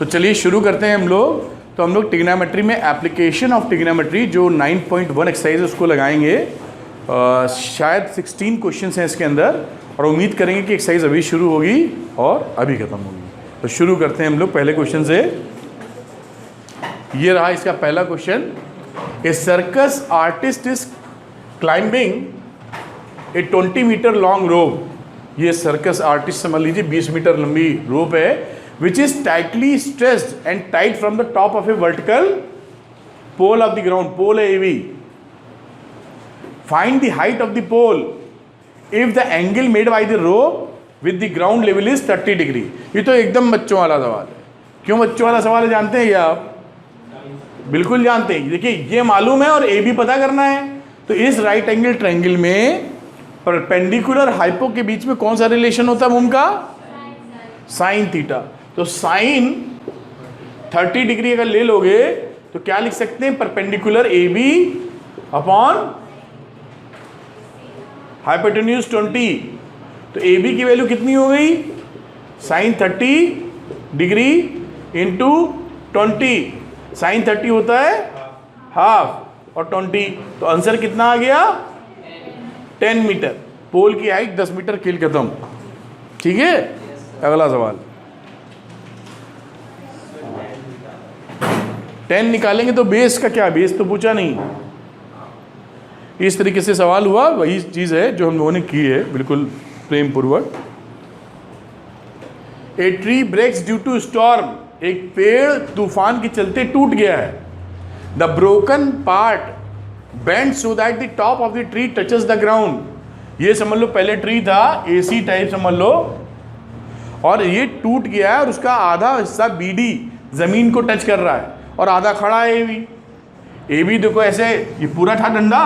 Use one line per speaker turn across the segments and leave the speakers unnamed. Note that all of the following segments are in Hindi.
तो चलिए शुरू करते हैं हम लोग। तो हम लोग ट्रिग्नोमेट्री में एप्लीकेशन ऑफ ट्रिग्नोमेट्री जो 9.1 एक्सरसाइज है उसको लगाएंगे। शायद 16 क्वेश्चंस हैं इसके अंदर और उम्मीद करेंगे कि एक्सरसाइज अभी शुरू होगी और अभी ख़त्म होगी। तो शुरू करते हैं हम लोग पहले क्वेश्चन से। ये रहा इसका पहला question. A circus artist is climbing a 20 metre long rope. ये सर्कस आर्टिस्ट समझ लीजिए 20 मीटर लंबी रोप है, which is tightly stressed and tight from the top of a vertical pole of the ground. Pole है AV. Find the height of the pole if the angle made by the rope with the ground level is 30 degree. ये तो एकदम बच्चों वाला सवाल है। क्यों बच्चों वाला सवाल है जानते हैं क्या आप? बिल्कुल जानते हैं। देखिए ये मालूम है और ए भी पता करना है। तो इस राइट एंगल ट्रायंगल में परपेंडिकुलर हाइपो के बीच में कौन सा रिलेशन होता है उनका? Sine theta. तो साइन 30 डिग्री अगर ले लोगे तो क्या लिख सकते हैं? Perpendicular A B upon hypotenuse 20। तो ए बी की वैल्यू कितनी हो गई? Sign 30 degree into 20। साइन 30 होता है हाफ और 20, तो आंसर कितना आ गया? 10 मीटर। पोल की हाइट 10 मीटर, खेल खत्म। ठीक है, अगला सवाल। 10 निकालेंगे तो बेस का क्या? बेस तो पूछा नहीं। इस तरीके से सवाल हुआ, वही चीज है जो हम लोगों ने की है, बिल्कुल प्रेम पूर्वक। A tree breaks due to storm. एक पेड़ तूफान के चलते टूट गया है। The broken part bend so that the top of the tree touches the ground. ये समझ लो पहले ट्री था एसी टाइप समझ लो, और ये टूट गया है और उसका आधा हिस्सा बीडी जमीन को टच कर रहा है और आधा खड़ा है ए बी देखो ऐसे। ये पूरा था डंडा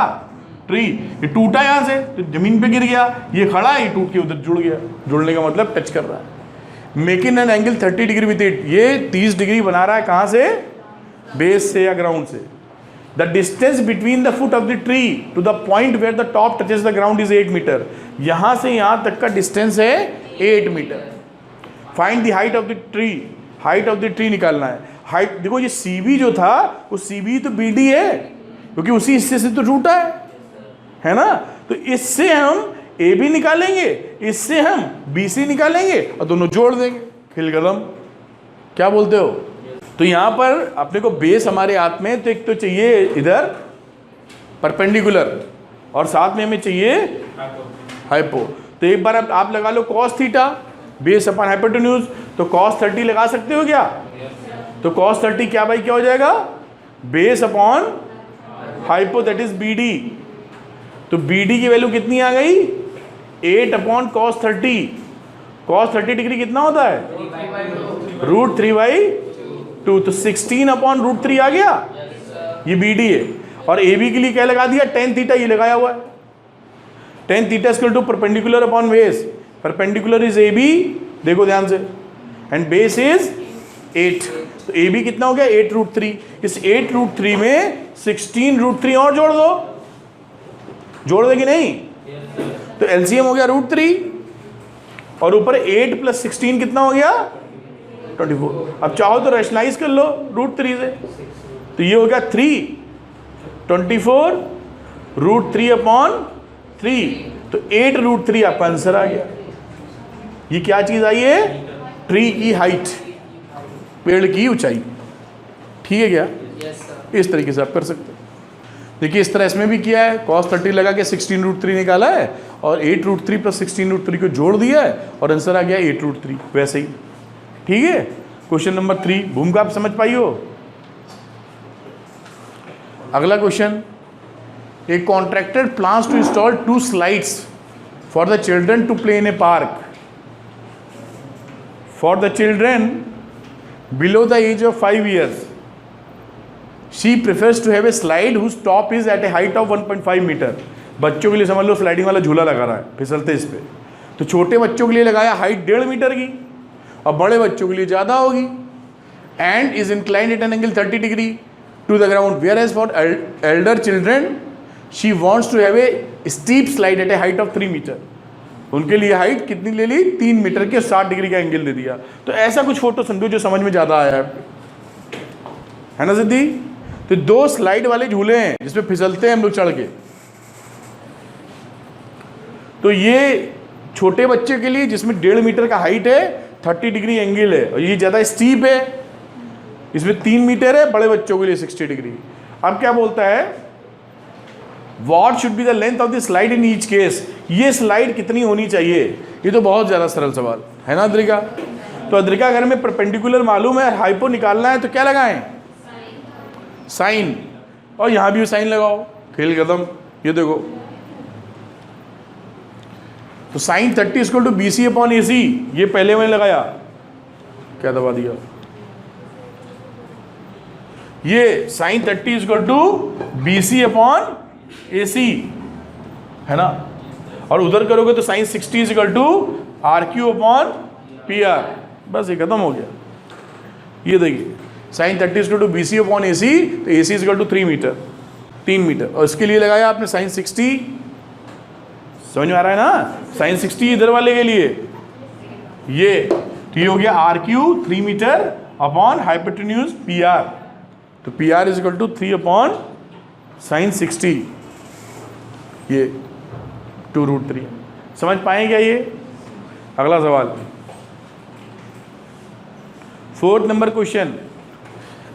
ट्री, ये टूटा यहाँ से तो जमीन पे गिर गया। ये खड़ा है, ये टूट के उधर जुड़ गया। जुड़ने का मतलब टच कर रहा है। Making an angle 30 degree with it. ये 30 डिग्री बना रहा है कहाँ से? बेस से या ग्राउंड से। The distance between the foot of the tree to the point where the top touches the ground is 8 metre. यहाँ से यहाँ तक का डिस्टेंस है 8 metre. Find the height of the tree. Height of the tree निकालना है। हाइट देखो, ये सी बी जो था वो सी बी तो बी डी है, क्योंकि उसी हिस्से से तो टूटा है ना। तो इससे हम ए बी निकालेंगे, इससे हम बी सी निकालेंगे और दोनों जोड़ देंगे। खेल खत्म। क्या बोलते हो? तो यहाँ पर अपने को बेस हमारे हाथ में, तो एक तो चाहिए इधर परपेंडिकुलर और साथ में हमें चाहिए हाइपो। तो एक बार आप लगा लो cos theta base upon hypotenuse. तो कॉस 30 लगा सकते हो क्या? तो कॉस 30 क्या भाई क्या हो जाएगा? Base upon hypo, that is B D. तो बी डी की वैल्यू कितनी आ गई? 8 अपॉन कॉस 30। कॉस 30 डिग्री कितना होता है? √3/2। तो 16 अपॉन √3 आ गया। ये बी डी है। और ए बी के लिए क्या लगा दिया? tan थीटा ये लगाया हुआ है। tan theta equal to perpendicular upon base. Perpendicular is A B, देखो ध्यान से, एंड बेस इज 8। तो ए बी कितना हो गया? 8√3। इस 8√3 में 16√3 और जोड़ दो। जोड़ देगी नहीं? तो एलसीएम हो गया √3 और ऊपर 8 + 16 कितना हो गया? 24। अब चाहो तो रैशनलाइज कर लो √3 से। तो ये हो गया 3, 24 √3 अपॉन 3। तो 8√3 आपका आंसर आ गया। ये क्या चीज आई है? ट्री की हाइट, पेड़ की ऊंचाई। ठीक है क्या? इस तरीके से आप कर सकते हो। देखिए इस तरह इसमें भी किया है। cos 30 लगा के 16√3 निकाला है और 8√3 + 16√3 को जोड़ दिया है और आंसर आ गया 8√3। वैसे ही ठीक है। क्वेश्चन नंबर 3 भूमिका आप समझ पाई हो? अगला question. A contractor plans to install 2 slides for the children to play in a park. For the children below the age of 5 years, she prefers to have a slide whose top is at a height of 1.5 meter. बच्चों के लिए समझ लो स्लाइडिंग वाला झूला लगा रहा है, फिसलते इस पे। तो छोटे बच्चों के लिए लगाया हाइट 1.5 मीटर की और बड़े बच्चों के लिए ज़्यादा होगी। And is inclined at an angle 30 degree to the ground, where as for elder children she wants to have a steep slide at a height of 3 metre. उनके लिए हाइट कितनी ले ली, 3 मीटर के 60 डिग्री का एंगल दे दिया। तो ऐसा कुछ फोटो समझो जो समझ में ज़्यादा आया है ना सिद्धि। तो 2 स्लाइड वाले झूले हैं जिसमें फिसलते हैं हम लोग चढ़ के। तो ये छोटे बच्चे के लिए जिसमें 1.5 मीटर का हाइट है, 30 डिग्री एंगल है, और ये ज़्यादा स्टीप है, इसमें 3 मीटर है, बड़े बच्चों के लिए 60 डिग्री। अब क्या बोलता है, what should be the length of the slide in each case, ये स्लाइड कितनी होनी चाहिए। ये तो बहुत ज़्यादा सरल सवाल है ना अद्रिका। तो अद्रिका अगर हमें परपेंडिकुलर मालूम है, हाइपो निकालना है, तो क्या लगाएं, साइन, और यहां भी साइन लगाओ, खेल खत्म। ये देखो, तो sine 30 equal to BC upon AC, ये पहले मैंने लगाया, क्या दबा दिया, ये sine 30 equal to BC upon AC है ना। और उधर करोगे तो sine 60 equal to RQ upon PR, बस ये खत्म हो गया। ये देखिए sine 30 equal to BC upon AC, तो AC इक्वल टू 3 मीटर। और इसके लिए लगाया आपने साइन 60, समझ में आ रहा है ना, साइन 60 इधर वाले के लिए ये, तो ये हो गया RQ 3 metre upon hypotenuse PR, तो PR is equal to 3 upon sine 60, ये 2√3। समझ पाए क्या ये। अगला सवाल, 4th number question,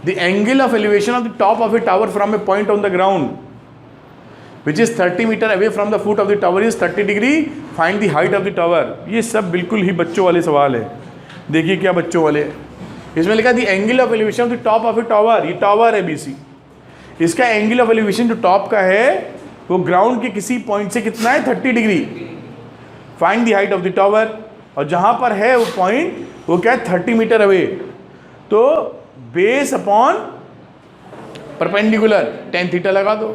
the angle of elevation of the top of a tower from a point on the ground which is 30 metre away from the foot of the tower is 30 degree, find the height of the tower. ये सब बिल्कुल ही बच्चों वाले सवाल है। देखिए क्या बच्चों वाले, इसमें लिखा the angle of elevation of the top of a tower, ये टावर है BC, इसका एंगल ऑफ एलिवेशन जो टॉप का है वो ग्राउंड के किसी पॉइंट से कितना है, 30 degree, find the height of the tower, और जहां पर है वो पॉइंट वो क्या है, 30 मीटर अवे, तो base upon perpendicular tan theta लगा दो,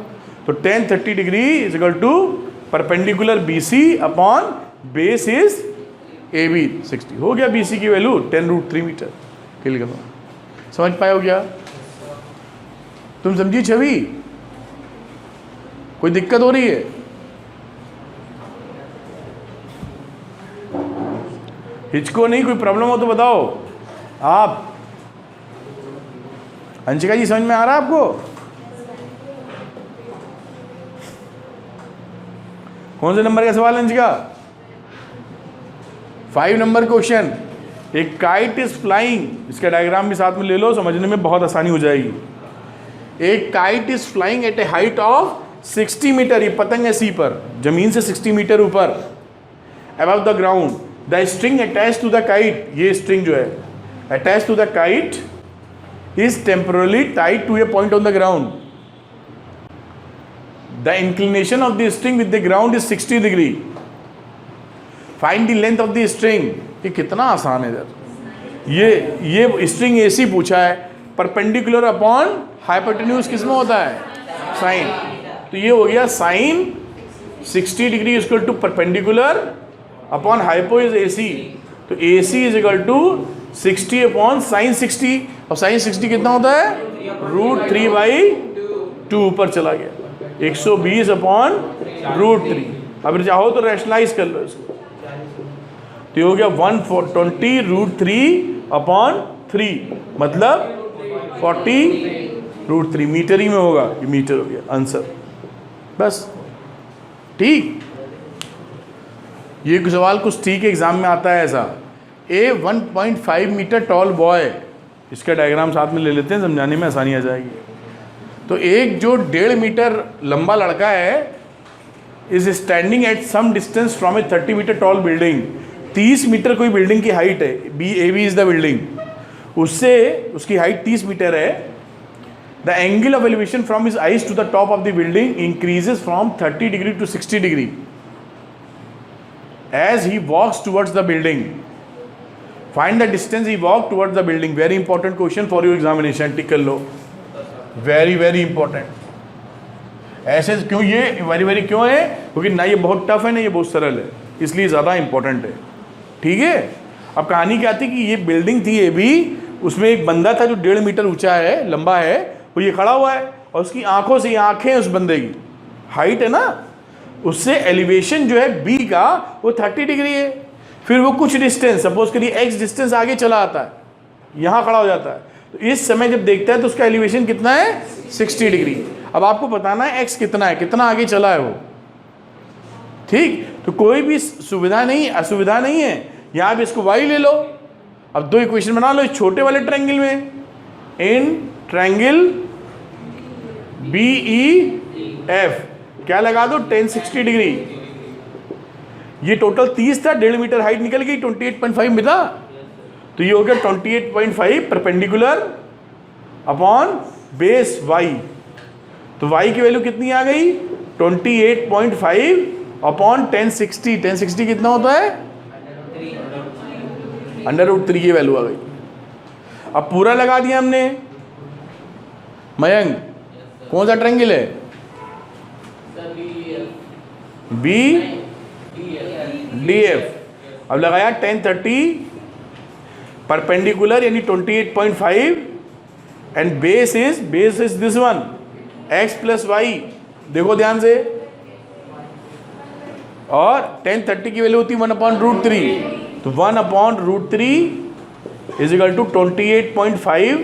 तो tan 30 degree is equal to perpendicular BC upon base is AB 60, हो गया BC की वैल्यू 10√3 मीटर। क्लियर करो, समझ पाए हो गया, तुम समझी छवि, कोई दिक्कत हो रही है। हिचको नहीं, कोई प्रॉब्लम हो तो बताओ आप। अंशिका जी समझ में आ रहा है आपको, कौन से नंबर का सवाल है अंशिका, 5 नंबर क्वेश्चन, एक काइट इज फ्लाइंग, इसका डायग्राम भी साथ में ले लो, समझने में बहुत आसानी हो जाएगी। एक kite is flying at a height of 60 metre, ये पतंग है सी पर, जमीन से 60 मीटर ऊपर, above the ground, the string attach to the kite, ये स्ट्रिंग जो है attach to the kite is temporarily tied to a point on the ground, the inclination of the string with the ground is 60 degree, find the length of the string. ये कितना आसान है इधर, ये स्ट्रिंग AC पूछा है, परपेंडिकुलर अपॉन हाइपोटेन्यूज किसमें होता है, साइन, तो ये हो गया sine 60 degree equal to perpendicular upon hypo is AC, तो AC is equal to 60 upon sine 60, और साइन 60 कितना होता है, √3/2 ऊपर चला गया, 120 अपॉन √3। अब चाहो तो रैशनलाइज कर लो इसको, तो ये हो गया 120 √3 अपॉन 3, मतलब 40 √3, मीटर ही में होगा, ये मीटर हो गया आंसर, बस ठीक। ये सवाल कुछ ठीक एग्जाम में आता है ऐसा, ए 1.5 मीटर टॉल बॉय, इसका डायग्राम साथ में ले लेते हैं, समझाने में आसानी आ जाएगी। तो एक जो 1.5 मीटर लंबा लड़का है is standing at some distance from a 30 metre tall building, 30 metre कोई बिल्डिंग की हाइट है, AB इज द बिल्डिंग, उससे उसकी हाइट 30 मीटर है। The angle of elevation from his eyes to the top of the building increases from 30 degree to 60 degree as he walks towards the building, find the distance he walked towards the building। very important question for your examination, टिक कर लो, very important। ऐसे क्यों, ये very क्यों है, क्योंकि ना ये बहुत टफ है ना ये बहुत सरल है, इसलिए ज़्यादा इंपॉर्टेंट है, ठीक है। अब कहानी क्या थी कि ये बिल्डिंग थी AB, उसमें एक बंदा था जो 1.5 मीटर ऊंचा है, लंबा है, वो ये खड़ा हुआ है, और उसकी आंखों से ये आंखें उस बंदे की हाइट है ना, उससे एलिवेशन जो है बी का वो 30 डिग्री है। फिर वो कुछ डिस्टेंस, सपोज करिए एक्स डिस्टेंस आगे चला आता है, यहाँ खड़ा हो जाता है, तो इस समय जब देखता है तो उसका एलिवेशन कितना है 60 डिग्री। अब आपको बताना है एक्स कितना है, कितना आगे चला है वो, ठीक। तो कोई भी सुविधा नहीं, असुविधा नहीं है, यहाँ पे इसको वाई ले लो। अब दो इक्वेशन बना लो इस छोटे वाले ट्रायंगल में, in triangle B E F क्या लगा दो 10 60 डिग्री। ये टोटल 30 था, 1.5 मीटर हाइट निकल गई, 28.5 मिला, तो ये हो गया 28.5 परपेंडिकुलर अपॉन बेस वाई। तो वाई की वैल्यू कितनी आ गई 28.5 अपॉन 1060। 1060 कितना होता है √3 की वैल्यू आ गई। अब पूरा लगा दिया हमने। मयंक कौन सा ट्रायंगल है बी डी एफ। अब लगाया 1030 परपेंडिकुलर यानी 28.5 and base is this one x plus y. देखो ध्यान से, और 1030 की वैल्यू होती है 1/√3, तो 1/√3 is equal to 28.5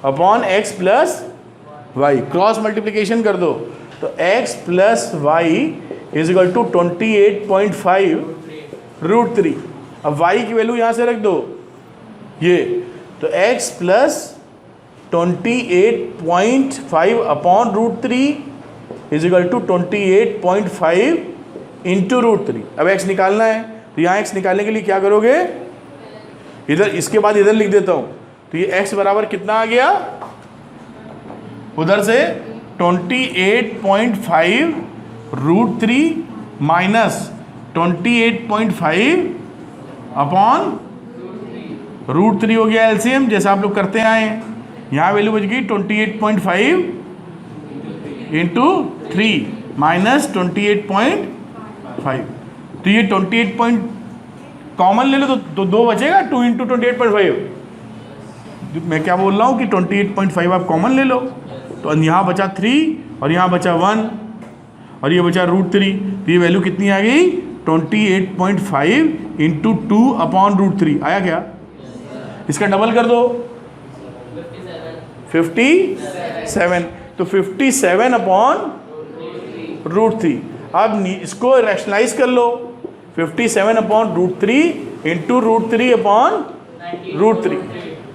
upon x plus y. Cross multiplication कर दो तो x plus y is equal to 28.5√3। अब y की वैल्यू यहां से रख दो ये, तो x plus 28.5 upon √3 is equal to 28.5 into √3। अब x निकालना है, तो यहाँ x निकालने के लिए क्या करोगे, इधर इसके बाद इधर लिख देता हूँ, तो ये x बराबर कितना आ गया उधर से 28.5√3 माइनस 28.5 अपॉन √3 हो गया एलसीएम, जैसा आप लोग करते आए हैं। यहाँ वैल्यू बच गई 28.5 इंटू 3 माइनस 28.5। तो ये 28 कॉमन ले लो तो 2 बचेगा, 2 इंटू 28.5। मैं क्या बोल रहा हूँ कि 28.5 आप कॉमन ले लो, तो यहाँ बचा 3 और यहाँ बचा 1 और ये बचा √3, तो ये वैल्यू कितनी आ गई 28.5 इंटू 2 अपॉन √3। आया क्या? इसका डबल कर दो 57, तो 57 अपॉन √3। अब इसको रैशनलाइज कर लो, 57 अपॉन √3 इंटू √3 अपॉन √3,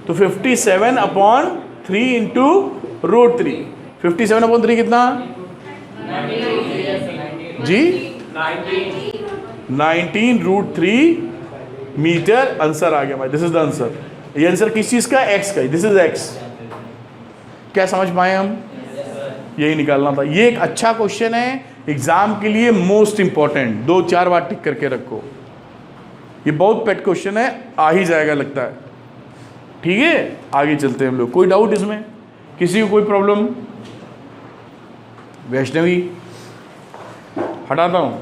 तो 57 अपॉन 3 इंटू √3। 57 अपॉन 3 कितना जी 19√3 मीटर आंसर आ गया भाई। This is the answer. ये आंसर किस चीज का, एक्स का। This is x. क्या समझ पाए हम? यही निकालना था। ये एक अच्छा क्वेश्चन है एग्जाम के लिए, मोस्ट इंपॉर्टेंट। 2-4 बार टिक करके रखो, ये बहुत पेट क्वेश्चन है, आ ही जाएगा लगता है। ठीक है, आगे चलते हैं हम लोग। कोई डाउट इसमें, किसी को कोई प्रॉब्लम? वैष्णवी हटाता हूँ।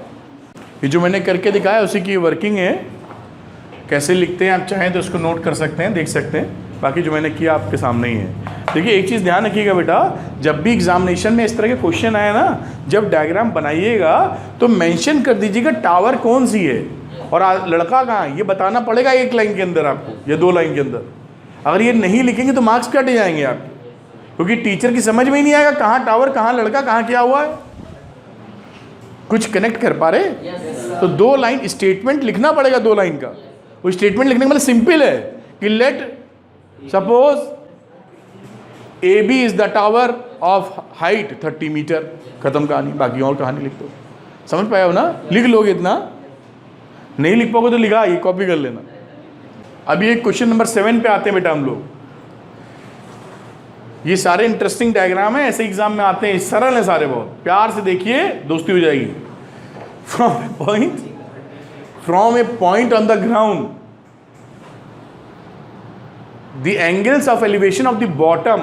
ये जो मैंने करके दिखाया उसी की वर्किंग है। कैसे लिखते हैं आप चाहें तो इसको नोट कर सकते हैं, देख सकते हैं। बाकी जो मैंने किया आपके सामने ही है। देखिए एक चीज़ ध्यान रखिएगा बेटा, जब भी एग्जामिनेशन में इस तरह के क्वेश्चन आए ना, जब डायग्राम बनाइएगा तो मेंशन कर दीजिएगा टावर कौन सी है और लड़का कहाँ है, ये बताना पड़ेगा एक लाइन के अंदर आपको या 2 लाइन के अंदर। अगर ये नहीं लिखेंगे तो मार्क्स कट जाएंगे आपके, क्योंकि टीचर की समझ में ही नहीं आएगा कहाँ टावर, कहाँ लड़का, कहाँ क्या हुआ है। कुछ कनेक्ट कर पा रहे? तो 2 लाइन स्टेटमेंट लिखना पड़ेगा, 2 लाइन का। वो स्टेटमेंट लिखने का मतलब सिंपल है कि let suppose AB is the tower of height 30 metre. खत्म कहानी, बाकी और कहानी लिख दो। समझ पाए हो ना? लिख लोगे इतना, नहीं लिख पाओगे तो लिखा, ये कॉपी कर लेना। अभी एक क्वेश्चन नंबर 7 पे आते हैं बेटा हम लोग। ये सारे इंटरेस्टिंग डायग्राम है, ऐसे एग्जाम में आते हैं, सरल है सारे, बहुत प्यार से देखिए, दोस्ती हो जाएगी। From a point on the ground, the angles of elevation of the bottom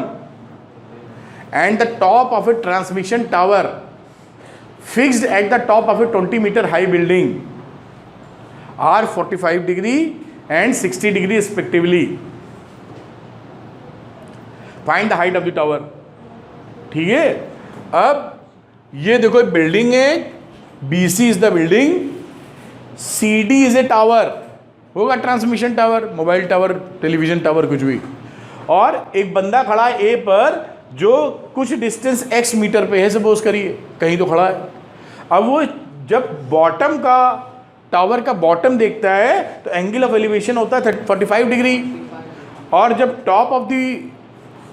and the top of a transmission tower fixed at the top of a 20-meter high building are 45 degree and 60 degree respectively. Find the height of the tower. ठीक है, अब ये देखो बिल्डिंग है BC is the building, CD is a tower, होगा transmission tower, mobile tower, television tower, कुछ भी। और एक बंदा खड़ा है A पर जो कुछ डिस्टेंस x मीटर पे है, सपोज करिए कहीं तो खड़ा है। अब वो जब बॉटम का, टावर का बॉटम देखता है तो एंगल ऑफ एलिवेशन होता है 45 डिग्री, और जब टॉप ऑफ द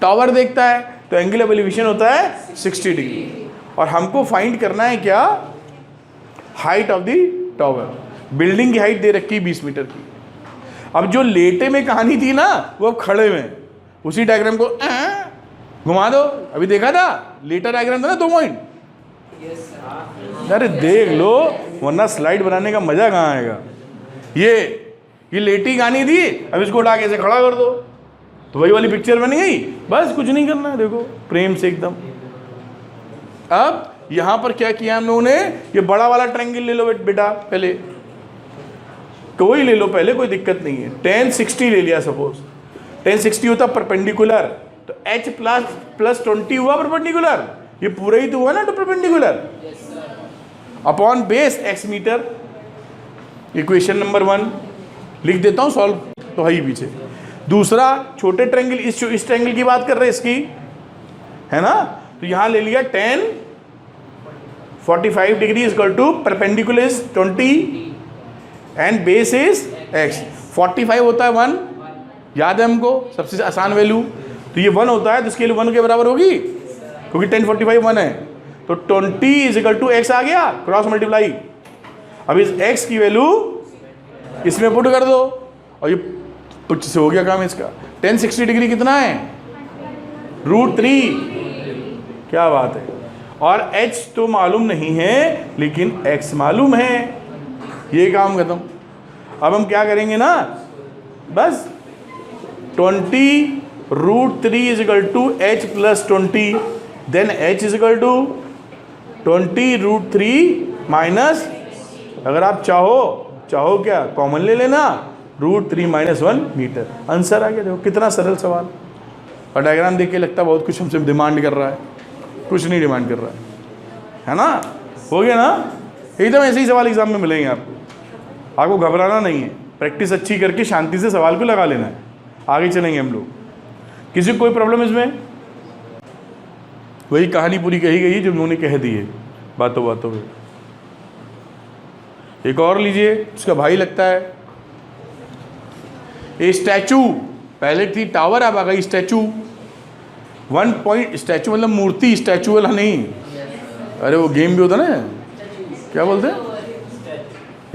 टावर देखता है तो एंगल ऑफ एलिवेशन होता है 60 डिग्री। और हमको फाइंड करना है क्या, height of the tower. Building की हाइट दे रखी 20 मीटर की। अब जो लेटे में कहानी थी ना, वो अब खड़े में, उसी डायग्राम को घुमा दो। अभी देखा था लेटर डायग्राम था ना, 2 पॉइंट। अरे देख लो, वरना स्लाइड बनाने का मजा कहाँ आएगा। ये लेटी कहानी थी, अब इसको उठा के ऐसे खड़ा कर दो तो वही वाली पिक्चर बन गई। बस कुछ नहीं करना है, देखो प्रेम से एकदम। अब यहां पर क्या किया हम लोगों ने, ये बड़ा वाला ट्रायंगल ले लो बेटा, पहले कोई ले लो, पहले कोई दिक्कत नहीं है। 10 60 ले लिया, सपोज 10 60 होता परपेंडिकुलर, तो h प्लस 20 हुआ परपेंडिकुलर, ये पूरा ही तो हुआ ना, तो perpendicular upon base x metre. Equation number 1 लिख देता हूं, सॉल्व तो है ही पीछे। दूसरा छोटे ट्रायंगल, इस ट्रायंगल की बात कर रहे हैं, इसकी है ना, तो यहां ले लिया 10 45 degree equal to perpendicular is 20 and base is x। 45 होता है 1, याद है हमको, सबसे आसान वैल्यू। तो ये 1 होता है, तो इसके लिए 1 के बराबर होगी, क्योंकि 10 45 1 है, तो 20 इज इक्वल टू x आ गया, क्रॉस मल्टीप्लाई। अब इस x की वैल्यू इसमें पुट कर दो, और ये पुट से हो गया काम इसका। 10 60 डिग्री कितना है, √3, क्या बात है। और h तो मालूम नहीं है, लेकिन x मालूम है, ये काम खत्म। अब हम क्या करेंगे ना, बस 20 √3 is equal to h plus 20, then h is equal to 20 √3 minus, अगर आप चाहो क्या कॉमन ले लेना, √3 - 1 मीटर। आंसर आ गया। देखो कितना सरल सवाल, और डायग्राम देख के लगता बहुत कुछ हमसे डिमांड कर रहा है, कुछ नहीं डिमांड कर रहा है ना। हो गया ना, एकदम ऐसे ही सवाल एग्जाम में मिलेंगे आपको घबराना नहीं है, प्रैक्टिस अच्छी करके शांति से सवाल को लगा लेना है, आगे चलेंगे हम लोग। किसी को कोई प्रॉब्लम इसमें? वही कहानी पूरी कही गई जो उन्होंने कह दी है बातों बातों में। एक और लीजिए, उसका भाई लगता है। ए स्टैचू, पहले थी टावर, अब आ गई स्टैचू। 1 पॉइंट, स्टैचू मतलब मूर्ति, स्टैचू वाला नहीं। अरे वो गेम भी होता ना, क्या बोलते हैं,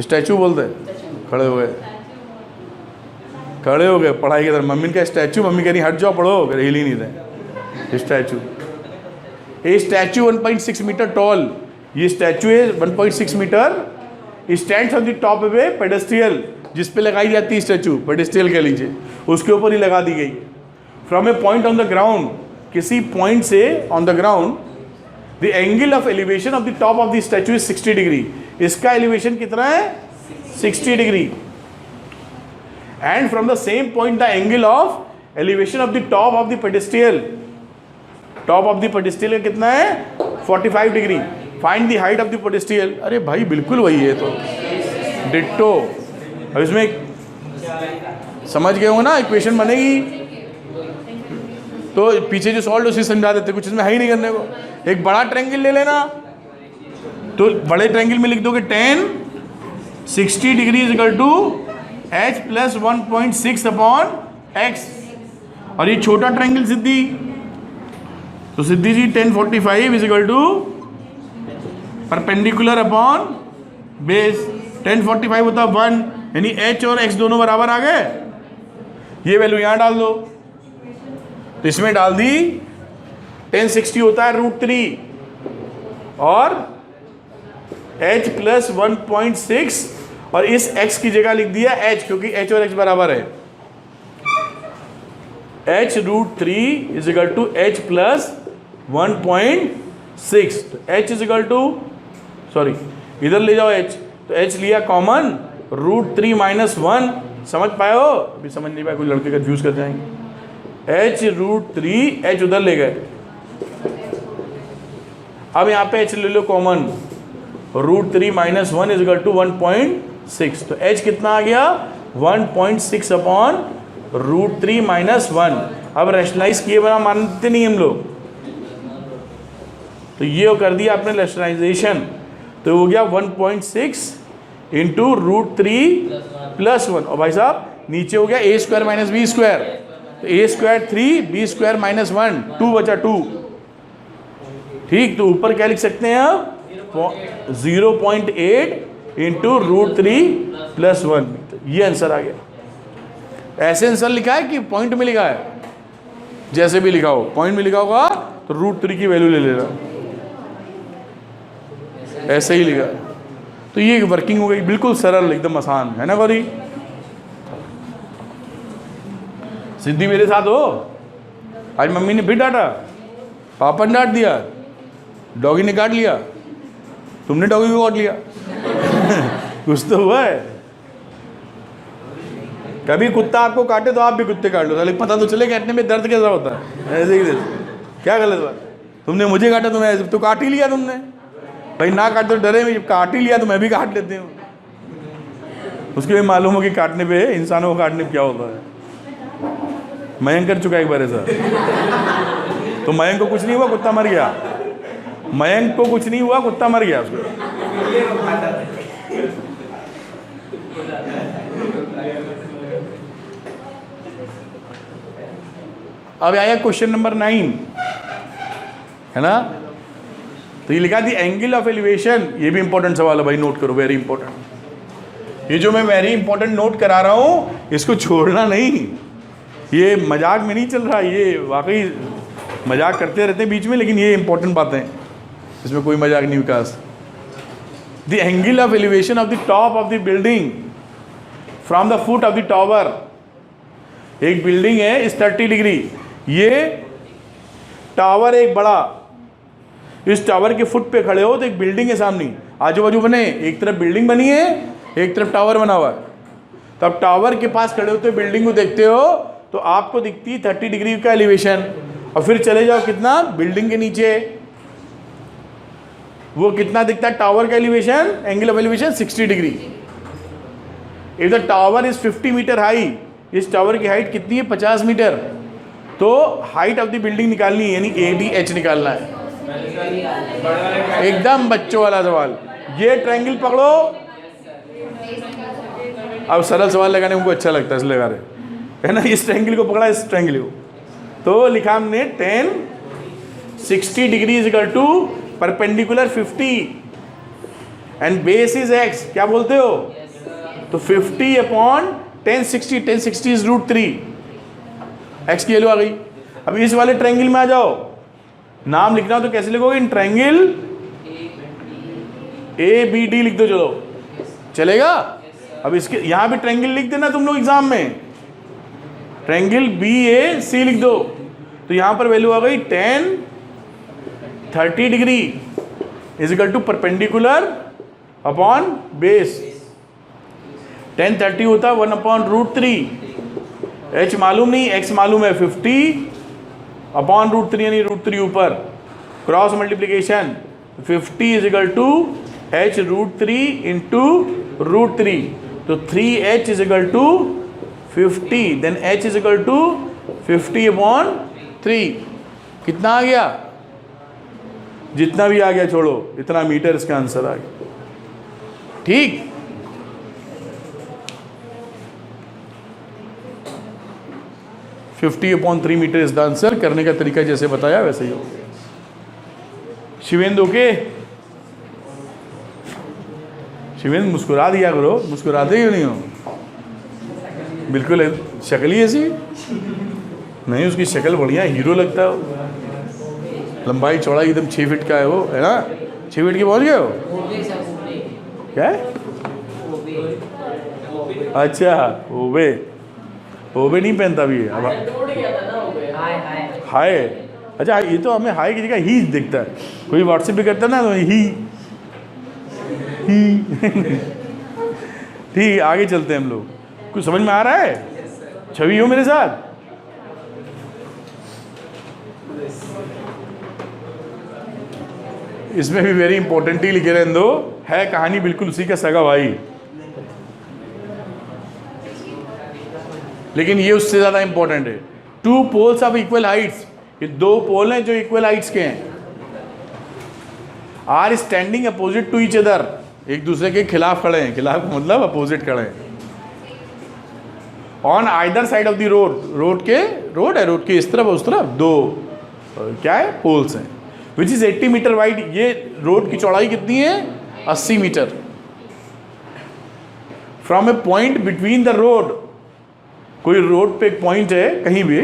स्टैचू बोलते हैं। खड़े हो गए पढ़ाई के तरफ। मम्मी का स्टैचू, मम्मी कह रही हट जाओ पढ़ो, हिल ही नहीं रहे। Statue, a statue 1.6 metre tall, ये स्टैचू है 1.6 metre, stands on the top of a pedestal, जिस पे लगाई जाती है स्टैचू, पेडेस्ट्रियल कह लीजिए, उसके ऊपर ही लगा दी गई। From a point on the ground, किसी पॉइंट से on the ground, the angle of elevation of the top of the statue is 60 degree. इसका एलिवेशन कितना है, 60 degree. And from the same point the angle of elevation of the top of the pedestal, top of the pedestal कितना है, 45 degree. Find the height of the pedestal. अरे भाई बिल्कुल वही है, तो डिट्टो। अब इसमें समझ गए हो ना, इक्वेशन बनेगी तो पीछे जो सॉल्व उसी समझा देते, कुछ इसमें है ही नहीं करने को। एक बड़ा ट्रायंगल ले लेना, तो बड़े ट्रायंगल में लिख दोगे 10 60 degree is equal to h plus 1.6 upon x। और ये छोटा ट्रायंगल सिद्धि, तो सिद्धि जी 10 45 is equal to perpendicular upon base. 10 45 होता है 1, यानी h और x दोनों बराबर आ गए। ये वैल्यू यहाँ डाल दो, तो इसमें डाल दी। 10 60 होता है √3 और h प्लस 1.6, और इस x की जगह लिख दिया h, क्योंकि h और x बराबर है। h √3 is equal to h plus 1.6, तो h is equal to, sorry इधर ले जाओ h, तो h लिया कॉमन, √3 - 1। समझ पाए हो? अभी समझ नहीं पाए, कोई लड़के कंफ्यूज कर जाएंगे। h √3, h उधर ले गए। अब यहाँ पे h ले लो common, √3 minus 1 is equal to 1.6। तो h कितना आ गया 1.6 अपॉन √3 माइनस 1। अब रैशनलाइज किए बिना मानते नहीं हम लोग, तो ये कर दिया आपने रैशनलाइजेशन, तो हो गया 1.6 इंटू √3 प्लस 1। और भाई साहब नीचे हो गया a square minus b square, तो a square 3 b square minus 1 2 बचा 2। ठीक, तो ऊपर क्या लिख सकते हैं आप 0.8 इंटू √3 प्लस 1। तो ये आंसर आ गया। ऐसे आंसर लिखा है कि पॉइंट में लिखा है? जैसे भी लिखा हो, पॉइंट में लिखा होगा तो √3 की वैल्यू ले लेना, ऐसे ही लिखा है। तो ये वर्किंग हो गई, बिल्कुल सरल, एकदम आसान है ना गौरी? सिद्धि मेरे साथ हो? आज मम्मी ने फिर डांटा, पापा ने डांट दिया, डॉगी ने काट लिया, तुमने डॉगी को काट लिया कुछ तो हुआ है। कभी कुत्ता आपको काटे तो आप भी कुत्ते काट लो, साले पता तो चले काटने में दर्द कैसा होता है। ऐसे ही क्या गलत बात, तुमने मुझे काटा, तुम्हें तो काट ही लिया तुमने भाई, ना काट तो डरे में, जब काट ही लिया तो मैं भी काट लेती हूँ। उसके भी मालूम हो कि काटने पे, इंसानों को काटने पे क्या होता है। मयंक कर चुका एक बार ऐसा, तो मयंक को कुछ नहीं हुआ, कुत्ता मर गया। मयंक को कुछ नहीं हुआ, कुत्ता मर गया उसको। अब आया क्वेश्चन नंबर 9, है ना? तो ये लिखा दी एंगल ऑफ एलिवेशन, ये भी इंपॉर्टेंट सवाल है भाई, नोट करो, वेरी इंपॉर्टेंट। ये जो मैं वेरी इंपॉर्टेंट नोट करा रहा हूं, इसको छोड़ना नहीं, ये मजाक में नहीं चल रहा, ये वाकई मजाक करते रहते हैं बीच में, लेकिन ये इंपॉर्टेंट बातें, इसमें कोई मजाक नहीं Vikas. The angle of elevation of the top of the building from the foot of the tower. एक बिल्डिंग है इस 30 डिग्री, ये टावर एक बड़ा, इस टावर के फुट पे खड़े हो तो एक बिल्डिंग है सामने, आजू बाजू बने, एक तरफ बिल्डिंग बनी है, एक तरफ टावर बना हुआ है। तो अब टावर के पास खड़े होते हो, बिल्डिंग को देखते हो, तो आपको दिखती है 30 डिग्री का एलिवेशन। और फिर चले जाओ कितना, बिल्डिंग के नीचे, वो कितना दिखता है टावर का elevation, angle of elevation 60 degree. If the tower is 50 metre high, इस टावर की हाइट कितनी है 50 मीटर, तो हाइट ऑफ द बिल्डिंग निकालनी है, यानी ADH निकालना है। एकदम बच्चों वाला सवाल। ये ट्रायंगल पकड़ो, अब सरल सवाल लगाने को अच्छा लगता है इसलिए लगा रहे है ना। इस ट्रायंगल को पकड़ा, इस ट्रायंगल को, तो लिखा हमने 10 60 degree is equal to perpendicular 50 and base is x, क्या बोलते हो? तो 50 अपॉन 1060, 1060 इज √3, x की वैल्यू आ गई। अब इस वाले ट्रायंगल में आ जाओ, नाम लिखना हो तो कैसे लिखोगे? इन ट्रायंगल ABD लिख दो, चलो चलेगा। अब इसके यहां भी ट्रायंगल लिख देना तुम लोग एग्जाम में, ट्रायंगल BAC लिख दो, तो यहां पर वैल्यू आ गई 10 30 degree is equal to perpendicular upon base. 10 30 होता है 1 अपॉन √3, h मालूम नहीं, x मालूम है 50 अपॉन √3, यानी √3 ऊपर, cross multiplication 50 is equal to h √3 into √3, तो 3h is equal to 50, then h is equal to 50 upon 3। कितना आ गया? जितना भी आ गया छोड़ो, इतना मीटर इसका आंसर आ गया। ठीक, fifty upon 3 metre is the answer. करने का तरीका जैसे बताया वैसे ही हो। शिवेंद्र ओके? शिवेंद्र मुस्कुरा दिया करो, मुस्कुराते क्यों नहीं हो? बिल्कुल शक्ल ही ऐसी नहीं, उसकी शक्ल बढ़िया, हीरो लगता है वो। लंबाई चौड़ाई एकदम 6 फीट का है वो, है ना? 6 फीट की पहुंच गए हो क्या? अच्छा, ओबे नहीं पहनता भी है। अब हाय, अच्छा ये तो हमें हाय की जगह ही दिखता है, कोई व्हाट्सएप भी करता है ना तो ही ठीक। आगे चलते हैं हम लोग, कुछ समझ में आ रहा है? छवि हो मेरे साथ? इसमें भी वेरी इंपॉर्टेंट ही लिखे रहने दो, है कहानी बिल्कुल उसी का सगा भाई, लेकिन ये उससे ज़्यादा इंपॉर्टेंट है। Two poles of equal heights, ये दो पोल हैं जो इक्वल हाइट्स के हैं, are standing opposite to each other, एक दूसरे के खिलाफ खड़े हैं, खिलाफ मतलब अपोजिट खड़े हैं, on either side of the road, road के इस तरफ उस तरफ दो क्या है पोल्स हैं, विच इज 80 मीटर वाइड, ये रोड की चौड़ाई कितनी है 80 metre. From a point between the road, कोई रोड पे एक पॉइंट है कहीं भी,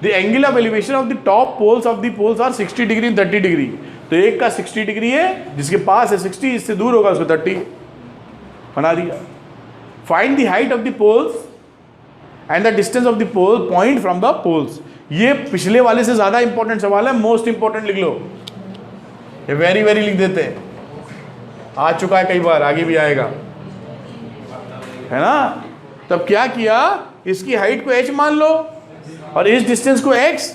the angle of elevation of the top poles of the poles are 60 degree and 30 degree, तो एक का 60 डिग्री है, जिसके पास है 60, इससे दूर होगा उसको 30 बना दिया। Find the height of the poles and the distance of the pole point from the poles, ये पिछले वाले से ज्यादा इंपॉर्टेंट सवाल है, मोस्ट इंपॉर्टेंट लिख लो, ये वेरी वेरी लिख देते हैं, आ चुका है कई बार, आगे भी आएगा, है ना। तब क्या किया, इसकी हाइट को h मान लो और इस डिस्टेंस को x,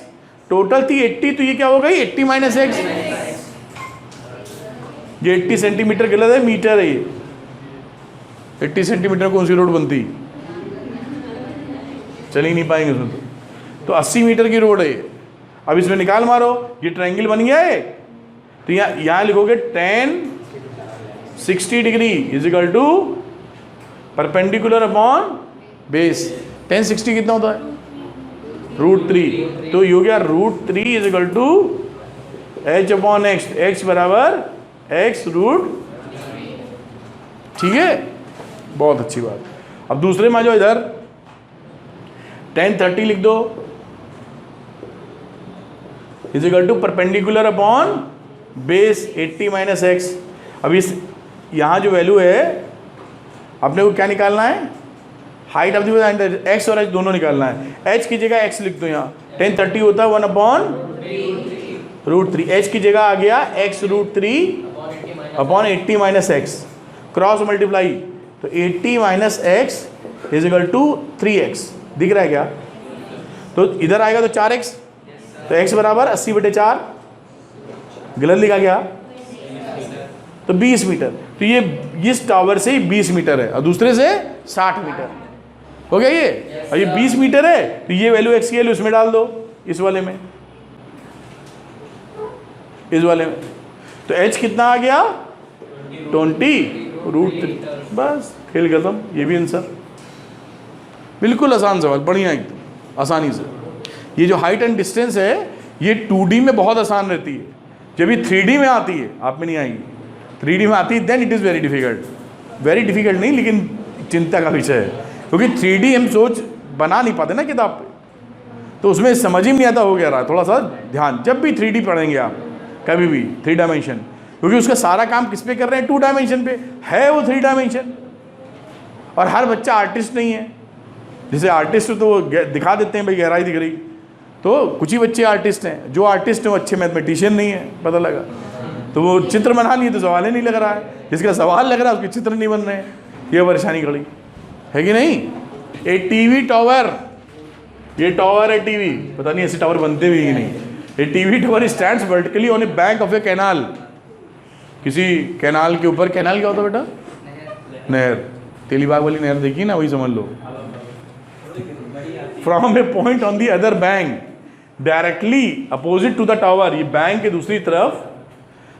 टोटल थी 80, तो ये क्या हो गई 80 माइनस x, ये 80 सेंटीमीटर गलत है, मीटर है ये, 80 सेंटीमीटर कौन सी रोड बनती, चल ही नहीं पाएंगे उसमें, तो 80 मीटर की रोड है ये। अब इसमें निकाल मारो, ये ट्रायंगल बन गया है, तो यहाँ लिखोगे tan 60 degree is equal to perpendicular upon base, tan 60 कितना होता है √3, तो ये हो गया √3 is equal to h upon x, x बराबर x √, ठीक है, बहुत अच्छी बात। अब दूसरे में आ जाओ, इधर tan 30 लिख दो is equal to perpendicular upon base 80 minus x। अब इस यहाँ जो वैल्यू है अपने को क्या निकालना है, हाइट ऑफ द x और h दोनों निकालना है, h की जगह x लिख दो, यहाँ tan 30 होता है 1 अपॉन √3, h की जगह आ गया x √3 upon 80 minus x, cross multiply, तो 80 minus x is equal to 3x, दिख रहा है क्या, तो इधर आएगा तो 4x, तो x बराबर 80/4, गलत लिखा गया, तो 20 मीटर, तो ये इस टावर से 20 मीटर है और दूसरे से 60 मीटर हो गया ये, और ये 20 मीटर है, तो ये वैल्यू x की वैल्यू उसमें डाल दो, इस वाले में, इस वाले में, तो h कितना आ गया 20 √3, बस खेल खत्म, ये भी आंसर, बिल्कुल आसान सवाल, बढ़िया एकदम आसानी से। ये जो हाइट एंड डिस्टेंस है ये 2D में बहुत आसान रहती है, जब ये 3D में आती है, आप में नहीं आएगी, 3D में आती है then it is very difficult नहीं, लेकिन चिंता का विषय है, क्योंकि 3D हम सोच बना नहीं पाते ना किताब पे, तो उसमें समझ ही नहीं आता, हो गया रहा, थोड़ा सा ध्यान, जब भी 3D पढ़ेंगे आप कभी भी 3 डायमेंशन, क्योंकि उसका सारा काम किस पे कर रहे हैं 2 डायमेंशन पे है, वो 3 डायमेंशन, और हर बच्चा आर्टिस्ट नहीं है, जैसे आर्टिस्ट तो वो दिखा देते हैं भाई गहराई दिख रही, तो कुछ ही बच्चे आर्टिस्ट हैं, जो आर्टिस्ट हैं वो अच्छे मैथमेटिशियन नहीं है, पता लगा, तो वो चित्र बना लिए तो सवाल ही नहीं लग रहा है, जिसका सवाल लग रहा है उसके चित्र नहीं बन रहे हैं, ये परेशानी खड़ी है कि नहीं। ए टीवी टावर, ये टावर है टीवी, पता नहीं ऐसे टावर बनते भी कि नहीं, a TV tower stands vertically on a bank of a canal, किसी कैनाल के ऊपर, कैनाल क्या होता है बेटा, नहर, तेलीबाग वाली नहर देखी ना, वही समझ लो, from a point on the other bank directly opposite to the tower, ये बैंक के दूसरी तरफ,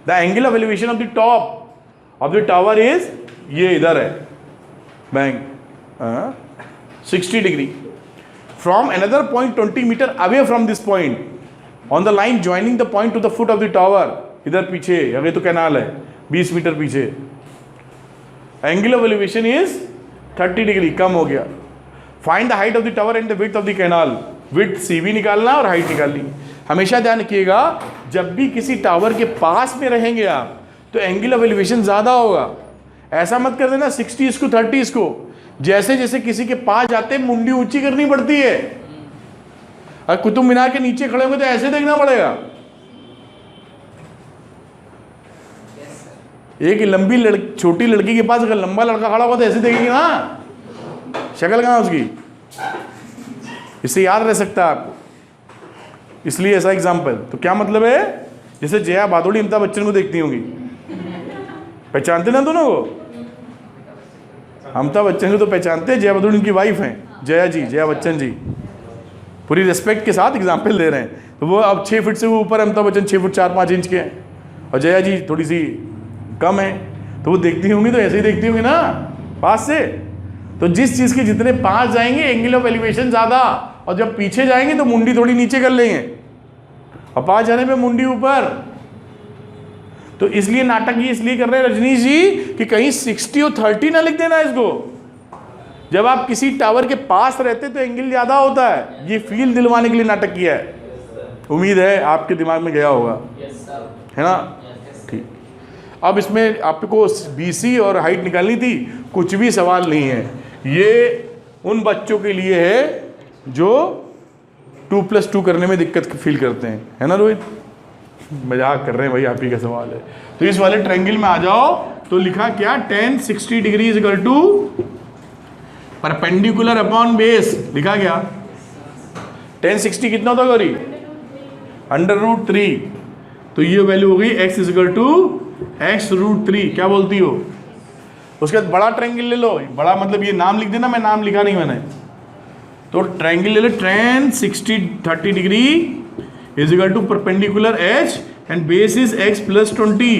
the angle of elevation of the top of the tower is, ये इधर है bank 60 degree, from another point 20 metre away from this point on the line joining the point to the foot of the tower, इधर पीछे, अगर तो कैनाल है 20 मीटर पीछे, angle of elevation is 30 degree, कम हो गया। Find the height of the tower and the width of the canal, width CV निकालना और हाइट निकालनी। हमेशा ध्यान रखिएगा, जब भी किसी टावर के पास में रहेंगे आप तो एंगल ऑफ एलिवेशन ज़्यादा होगा, ऐसा मत कर देना 60 इसको 30 इसको, जैसे जैसे किसी के पास जाते मुंडी ऊंची करनी पड़ती है, और कुतुब मीनार के नीचे खड़े होंगे तो ऐसे देखना पड़ेगा, एक लंबी छोटी लड़की के पास अगर लंबा लड़का खड़ा होगा तो ऐसे देखेंगे ना, शक्ल कहाँ उसकी, इससे याद रह सकता है आपको, इसलिए ऐसा एग्जाम्पल। तो क्या मतलब है, जैसे जया भादुड़ी अमिताभ बच्चन को देखती होंगी, पहचानते ना दोनों को? अमिताभ बच्चन को तो पहचानते हैं, जया बच्चन उनकी वाइफ हैं, जया जी, जया बच्चन जी। पूरी रिस्पेक्ट के साथ एग्जाम्पल दे रहे हैं। तो वो अब 6 फीट से वो ऊपर, अमिताभ बच्चन 6 फुट 4-5 इंच के हैं और जया जी थोड़ी सी कम है। तो वो देखती होंगी तो ऐसे ही देखती होंगी ना पास से। तो जिस चीज़ के जितने पास जाएंगे एंगल ऑफ एलिवेशन ज़्यादा, और जब पीछे जाएंगे तो मुंडी थोड़ी नीचे कर लेंगे, और पास जाने पे मुंडी ऊपर। तो इसलिए नाटक ये इसलिए कर रहे हैं रजनीश जी कि कहीं 60 और 30 ना लिख देना इसको। जब आप किसी टावर के पास रहते तो एंगल ज़्यादा होता है, ये फील दिलवाने के लिए नाटक किया है। उम्मीद है आपके दिमाग में गया होगा, है ना? ठीक। अब इसमें आपको BC और हाइट निकालनी थी, कुछ भी सवाल नहीं है। ये उन बच्चों के लिए है जो 2+2 करने में दिक्कत फील करते हैं, है ना रोहित? मजाक कर रहे हैं भाई, आप ही का सवाल है। तो इस वाले ट्रायंगल में आ जाओ। तो लिखा क्या, tan 60 degree is equal to perpendicular upon base. लिखा क्या? tan 60 कितना होता है गौरी? √3। तो ये वैल्यू हो गई x is equal to x√3। क्या बोलती हो? उसके बाद बड़ा ट्रायंगल ले लो। बड़ा मतलब ये नाम लिख देना, मैं नाम लिखा नहीं मैंने। तो ट्रायंगल ले लो, tan 60 30 degree is equal to perpendicular h and base is x + 20।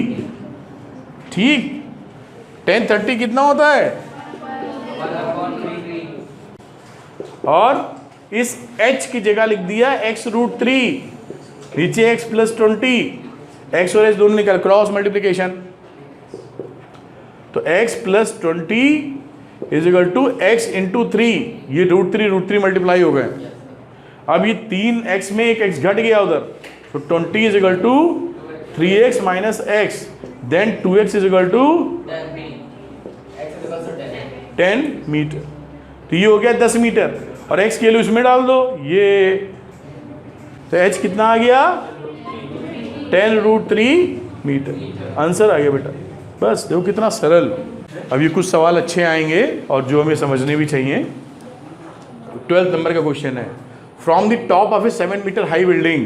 ठीक। tan 30 कितना होता है? और इस h की जगह लिख दिया x√3, नीचे x + 20। x और h दोनों निकल, क्रॉस मल्टीप्लिकेशन। तो x + 20 is equal to x × 3। ये √3 मल्टीप्लाई हो गए। अब ये 3x में एक x घट गया उधर, तो 20 is equal to 3x - x, then 2x is equal to 10 metre. तो ये हो गया 10 मीटर, और x के लिए उसमें डाल दो ये। तो h कितना आ गया? 10√3 मीटर। आंसर आ गया बेटा। बस देखो कितना सरल। अब ये कुछ सवाल अच्छे आएंगे और जो हमें समझने भी चाहिए। 12th नंबर का क्वेश्चन है, from the top of a 7 metre high building.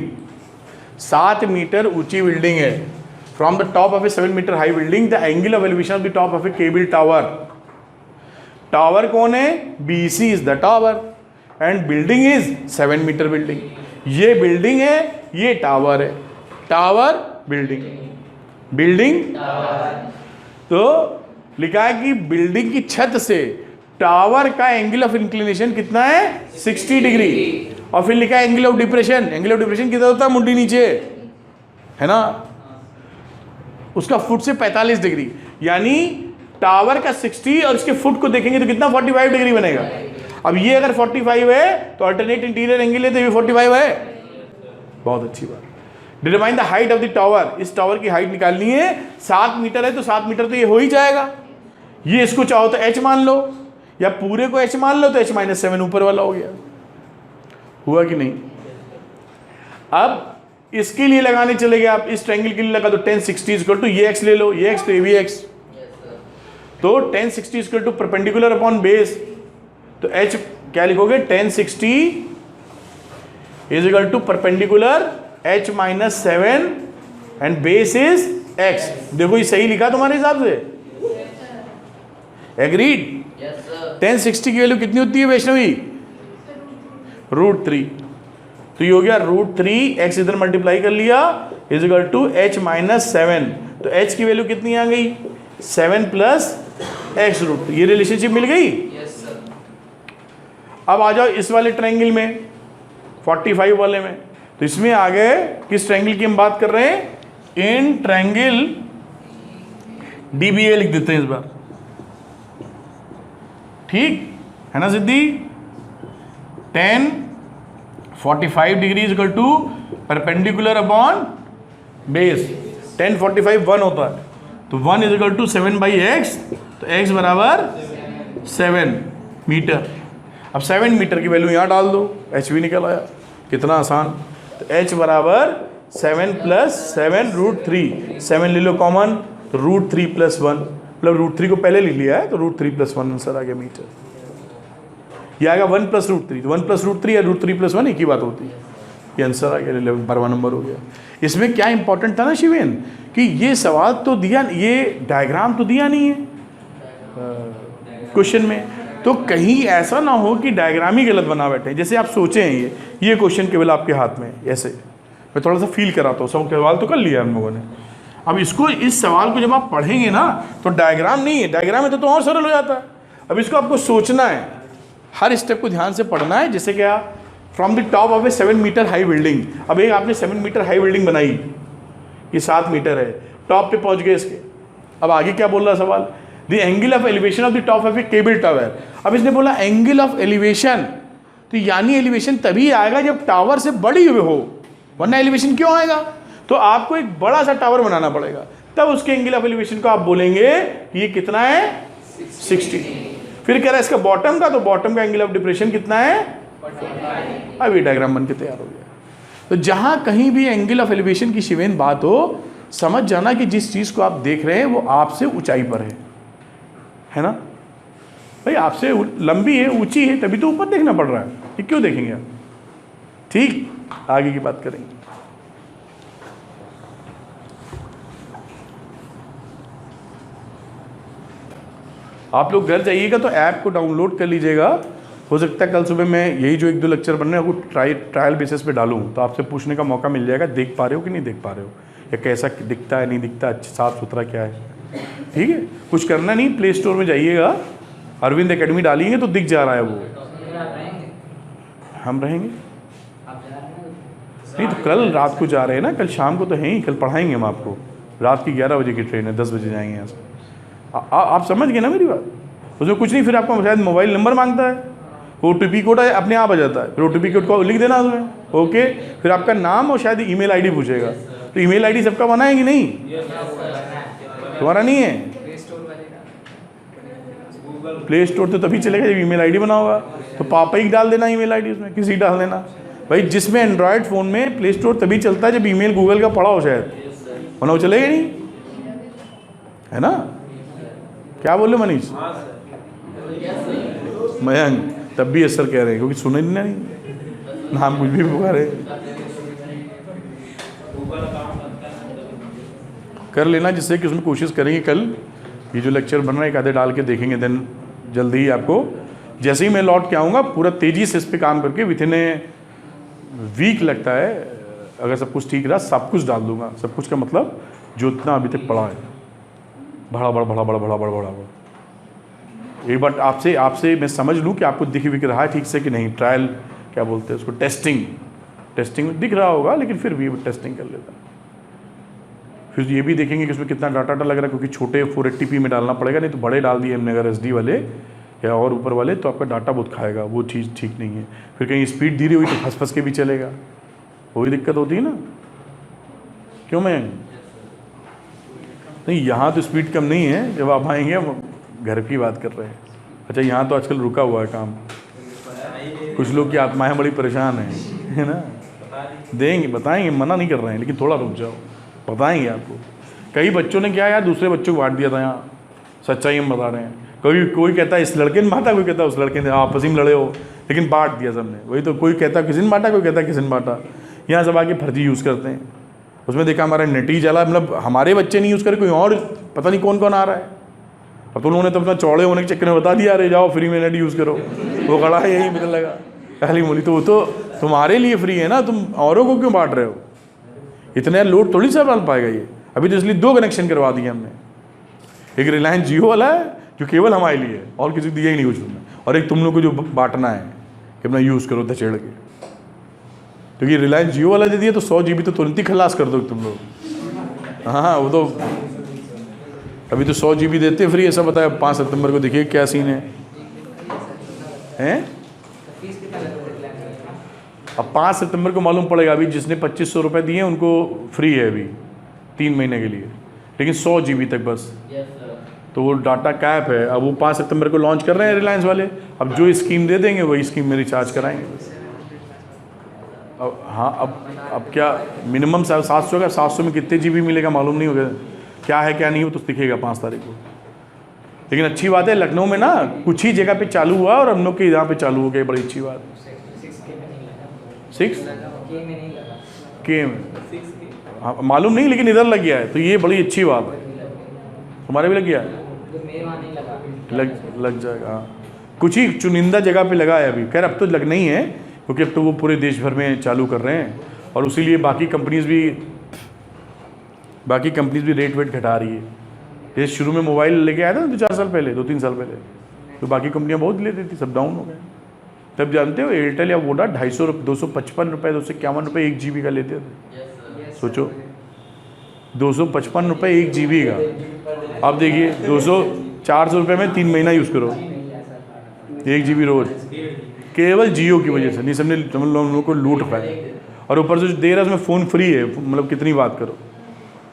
7 metre ऊंची बिल्डिंग है। From the top of a 7 metre high building, the angle of elevation of the top of a cable tower. Tower कौन है? BC is the tower and building is 7 metre building. ये बिल्डिंग है, ये टावर है। टावर बिल्डिंग, बिल्डिंग तो लिखा है कि बिल्डिंग की छत से टावर का एंगल ऑफ इंक्लिनेशन कितना है? 60 डिग्री। और फिर लिखा है angle of depression. Angle of depression कितना होता है? मुंडी नीचे, है ना? उसका फुट से 45 डिग्री, यानी टावर का 60 और इसके फुट को देखेंगे तो कितना? 45 डिग्री बनेगा। अब ये अगर 45 है तो अल्टरनेट इंटीरियर एंगल है, तो ये 45 है। बहुत अच्छी बात। Determine the height of the tower. इस टावर की हाइट निकालनी है। 7 मीटर है तो 7 मीटर तो ये हो ही जाएगा। ये इसको चाहो तो h मान लो, या पूरे को h मान लो, तो h - 7 ऊपर वाला हो गया। हुआ कि नहीं? अब इसके लिए लगाने चले गए आप, इस ट्रायंगल के लिए लगा दो tan 60 इज इक्वल टू ये x ले लो, ये x तो ये भी x। तो tan 60 is equal to perpendicular upon base. तो h क्या लिखोगे? tan 60 is equal to perpendicular h - 7 and base is x। देखो ये सही लिखा तुम्हारे हिसाब से? एग्रीड? tan 60 की वैल्यू कितनी होती है वैष्णवी? √3। तो ये हो गया √3, x इधर मल्टीप्लाई कर लिया, इज इक्वल टू h - 7। तो h की वैल्यू कितनी आ गई? 7 + x√3। ये रिलेशनशिप मिल गई। अब आ जाओ इस वाले ट्रायंगल में, 45 वाले में। तो इसमें आ गए, किस ट्रायंगल की हम बात कर रहे हैं? इन ट्रायंगल DBA लिख देते हैं इस बार, ठीक है ना Siddhi? tan 45 degree is equal to perpendicular upon base. tan 45 1 होता है, तो 1 इज इक्वल टू 7/x। तो x बराबर 7 मीटर। अब 7 मीटर की वैल्यू यहाँ डाल दो, h भी निकल आया। कितना आसान। तो h बराबर 7 + 7 √3। 7 ले लो कॉमन, तो √3 + 1, मतलब √3 को पहले लिख लिया है, तो √3 + 1 आंसर आ गया मीटर। ये आएगा 1 + √3। तो 1 + √3 या √3 + 1 एक ही बात होती है। ये आंसर आ गया, 12वां नंबर हो गया। इसमें क्या इंपॉर्टेंट था ना शिवेन, कि ये सवाल तो दिया, ये डायग्राम तो दिया नहीं है क्वेश्चन में, तो कहीं ऐसा ना हो कि डायग्राम ही गलत बना बैठे। जैसे आप सोचे हैं ये क्वेश्चन केवल आपके हाथ में, ऐसे मैं थोड़ा सा फील कराता हूँ, सब सवाल तो कर लिया हम लोगों ने। अब इसको, इस सवाल को जब आप पढ़ेंगे ना तो डायग्राम नहीं है, डायग्राम है तो और सरल हो जाता है। अब इसको आपको सोचना है, हर स्टेप को ध्यान से पढ़ना है। जैसे क्या, from the top of a 7 metre high building, अब एक आपने 7 मीटर हाई बिल्डिंग बनाई, ये 7 मीटर है, टॉप पे पहुंच गए इसके। अब आगे क्या बोल रहा है सवाल, the angle of elevation of the top of a cable tower. अब इसने बोला एंगल ऑफ एलिवेशन, तो यानी एलिवेशन तभी आएगा जब टावर से बड़ी हुई हो, वरना एलिवेशन क्यों आएगा। तो आपको एक बड़ा सा टावर बनाना पड़ेगा, तब उसके एंगल ऑफ एलिवेशन को आप बोलेंगे ये कितना है, 60। फिर कह रहा है इसका बॉटम का, तो बॉटम का एंगल ऑफ डिप्रेशन कितना है, अब ये डायग्राम बन के तैयार हो गया। तो जहां कहीं भी एंगल ऑफ एलिवेशन की शिवेन बात हो, समझ जाना कि जिस चीज को आप देख रहे हैं वो आपसे ऊंचाई पर है ना भाई, आपसे लंबी है, ऊंची है, तभी तो ऊपर देखना पड़ रहा है, ये क्यों देखेंगे आप। ठीक, आगे की बात करेंगे। आप लोग घर जाइएगा तो ऐप को डाउनलोड कर लीजिएगा। हो सकता है कल सुबह मैं यही जो 1-2 लेक्चर बनने हैं वो ट्रायल बेसिस पे डालूं, तो आपसे पूछने का मौका मिल जाएगा, देख पा रहे हो कि नहीं देख पा रहे हो, या कैसा दिखता है नहीं दिखता, अच्छा साफ सुथरा क्या है। ठीक है, कुछ करना नहीं, प्ले स्टोर में जाइएगा, अरविंद एकेडमी डालेंगे तो दिख जा रहा है वो। हम रहेंगे नहीं तो कल रात को जा रहे हैं ना, कल शाम को तो है ही, कल पढ़ाएंगे हम आपको। रात की 11 बजे की ट्रेन है, 10 बजे जाएंगे यहाँ से। आप समझ गए ना मेरी बात। उसमें कुछ नहीं, फिर आपका शायद मोबाइल नंबर मांगता है, OTP कोड अपने आप आ जाता है, फिर OTP कोड को लिख देना उसमें, ओके। फिर आपका नाम और शायद ईमेल आईडी पूछेगा, तो ईमेल आईडी सबका बना है कि नहीं, तुम्हारा नहीं है। प्ले स्टोर तो तभी चलेगा जब ईमेल आईडी बना होगा, तो पापा ही डाल देना ईमेल आईडी उसमें, किसी डाल देना भाई। जिसमें एंड्रॉयड फ़ोन में प्ले स्टोर तभी चलता है जब ईमेल गूगल का पड़ा हो शायद, वरना वो चलेगा नहीं, है ना। क्या बोले मनीष, मयंक तब भी असर कह रहे हैं, क्योंकि सुने नहीं नाम कुछ भी पुकारे। कर लेना, जिससे कि उसमें कोशिश करेंगे कल ये जो लेक्चर बन रहा है एक आधे डाल के देखेंगे, देन जल्दी ही आपको, जैसे ही मैं लौट के आऊँगा पूरा तेज़ी से इस पर काम करके विथिन ए वीक लगता है, अगर सब कुछ ठीक रहा सब कुछ डाल दूंगा। सब कुछ का मतलब जो इतना अभी तक पड़ा है, बड़ा बड़ा बड़ा बड़ा बड़ा बड़ा बड़ा बड़ा। एक बार आपसे मैं समझ लूँ कि आपको दिख विक रहा है ठीक से कि नहीं। ट्रायल क्या बोलते हैं उसको, टेस्टिंग में दिख रहा होगा, लेकिन फिर भी टेस्टिंग कर लेता। फिर ये भी देखेंगे कि उसमें कितना डाटा लग रहा है, क्योंकि छोटे 480p में डालना पड़ेगा, नहीं तो बड़े डाल दिए हमने अगर SD वाले या और ऊपर वाले, तो आपका डाटा बहुत खाएगा, वो चीज़ ठीक नहीं है। फिर कहीं स्पीड धीरे हुई तो फंस के भी चलेगा, वही दिक्कत होती है ना। क्यों मैं नहीं, यहाँ तो स्पीड कम नहीं है, जब आप आएंगे हम घर की बात कर रहे हैं। अच्छा, यहाँ तो आजकल रुका हुआ है काम, कुछ लोग की आत्माएं बड़ी परेशान हैं, है ना। देंगे, बताएंगे, मना नहीं कर रहे हैं, लेकिन थोड़ा रुक जाओ, बताएंगे आपको। कई बच्चों ने क्या यार दूसरे बच्चों को बांट दिया था, यहाँ सच्चाई हम बता रहे हैं। कोई कहता है इस लड़के ने बांटा, कोई कहता है उस लड़के ने, आपस में लड़े हो, लेकिन बांट दिया सबने। वही तो, कोई कहता है किसी ने बांटा, कोई कहता है किसी ने बांटा। यहाँ सब आके फर्जी यूज़ करते हैं। उसमें देखा हमारा नेट ही चला, मतलब हमारे बच्चे नहीं यूज़ करे, कोई और पता नहीं कौन कौन आ रहा है। अब तो उन्होंने तो अपना चौड़े होने के चक्कर में बता दिया, अरे जाओ फ्री में नेट यूज़ करो, वो खड़ा है यही मिलने लगा पहली बोली। तो वो तो तुम्हारे लिए फ्री है ना, तुम औरों को क्यों बांट रहे हो। इतने लोड थोड़ी संभाल पाएगा ये। अभी तो इसलिए 2 कनेक्शन करवा दिए हमने, एक रिलायंस जियो वाला है जो केवल हमारे लिए है, और किसी को दिया ही नहीं कुछ तुमने, और एक तुम लोग को जो बांटना है कि अपना यूज़ करो धचेड़ के। क्योंकि रिलायंस जियो वाला दे दिया तो 100 GB तो तुरंत ही खलास कर दो तुम लोग। हाँ, वो तो अभी तो 100 GB देते फ्री, ऐसा बताया। 5 सितंबर को देखिए क्या सीन है, हैं? अब 5 सितंबर को मालूम पड़ेगा। अभी जिसने 2500 रुपये दिए उनको फ्री है अभी 3 महीने के लिए, लेकिन 100 GB तक बस। तो वो डाटा कैप है। अब वो 5 सितंबर को लॉन्च कर रहे हैं रिलायंस वाले। अब जो स्कीम दे देंगे वही स्कीम में रिचार्ज कराएंगे। अब हाँ, अब क्या मिनिमम 700 का, 700 में कितने GB मिलेगा मालूम नहीं होगा, क्या है क्या नहीं हो तो दिखेगा 5 तारीख को। लेकिन अच्छी बात है, लखनऊ में ना कुछ ही जगह पे चालू हुआ और हम लोग के यहाँ पे चालू हो गया, बड़ी अच्छी बात। 6 के में, हाँ मालूम नहीं, लेकिन इधर लग गया है तो ये बड़ी अच्छी बात है। तुम्हारे भी लग गया है? लग जाएगा, हाँ कुछ ही चुनिंदा जगह पे लगा है अभी। खैर अब तो लगना ही है, क्योंकि अब तो वो पूरे देश भर में चालू कर रहे हैं, और उसीलिए बाकी कंपनीज भी रेट वेट घटा रही है। ये शुरू में मोबाइल लेके आया था 2-4 साल पहले, 2-3 साल पहले, तो बाकी कंपनियां बहुत लेती थी, सब डाउन हो गए। तब जानते हो एयरटेल या वोडा 250 255 रुपये 251 रुपये 1 GB का लेते थे। सोचो 255 रुपये 1 GB का, अब देखिए 400 रुपये में 3 महीना यूज़ करो, 1 GB रोज, केवल जियो की वजह से। नहीं समझे, तुम लोगों को लूट पाए, और ऊपर से जो दे रहा है उसमें फ़ोन फ्री है, मतलब कितनी बात करो,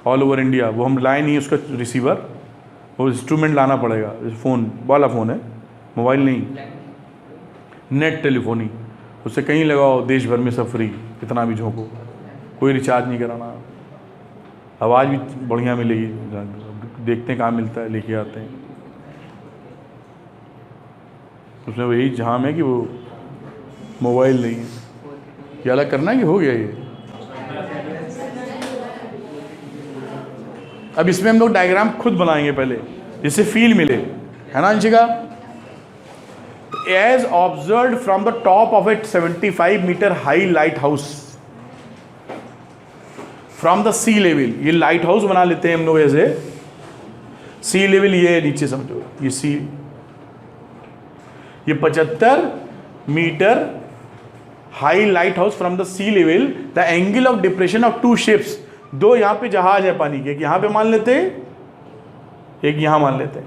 ऑल ओवर इंडिया। वो हम लाए नहीं उसका रिसीवर, वो इंस्ट्रूमेंट लाना पड़ेगा, फ़ोन वाला फ़ोन है, मोबाइल नहीं, नेट टेलीफोनी, उससे कहीं लगाओ, देश भर में सब फ्री, कितना भी झोंको, कोई रिचार्ज नहीं कराना, आवाज़ भी बढ़िया मिलेगी। देखते हैं कहाँ मिलता है, लेके आते हैं। उसमें वही झाम है कि वो मोबाइल नहीं है, ये अलग करना है कि हो गया ये। अब इसमें हम लोग डायग्राम खुद बनाएंगे पहले, जिससे फील मिले, है ना Anshika? As observed from the top of a 75 metre high lighthouse from the sea level. ये लाइट हाउस बना लेते हैं हम लोग ऐसे, सी लेवल ये नीचे समझो, ये सी, ये 75 metre high lighthouse from the sea level, the angle of depression of 2 ships. 2 यहाँ पे जहाज है पानी के, एक यहाँ पे मान लेते हैं, एक यहाँ मान लेते हैं।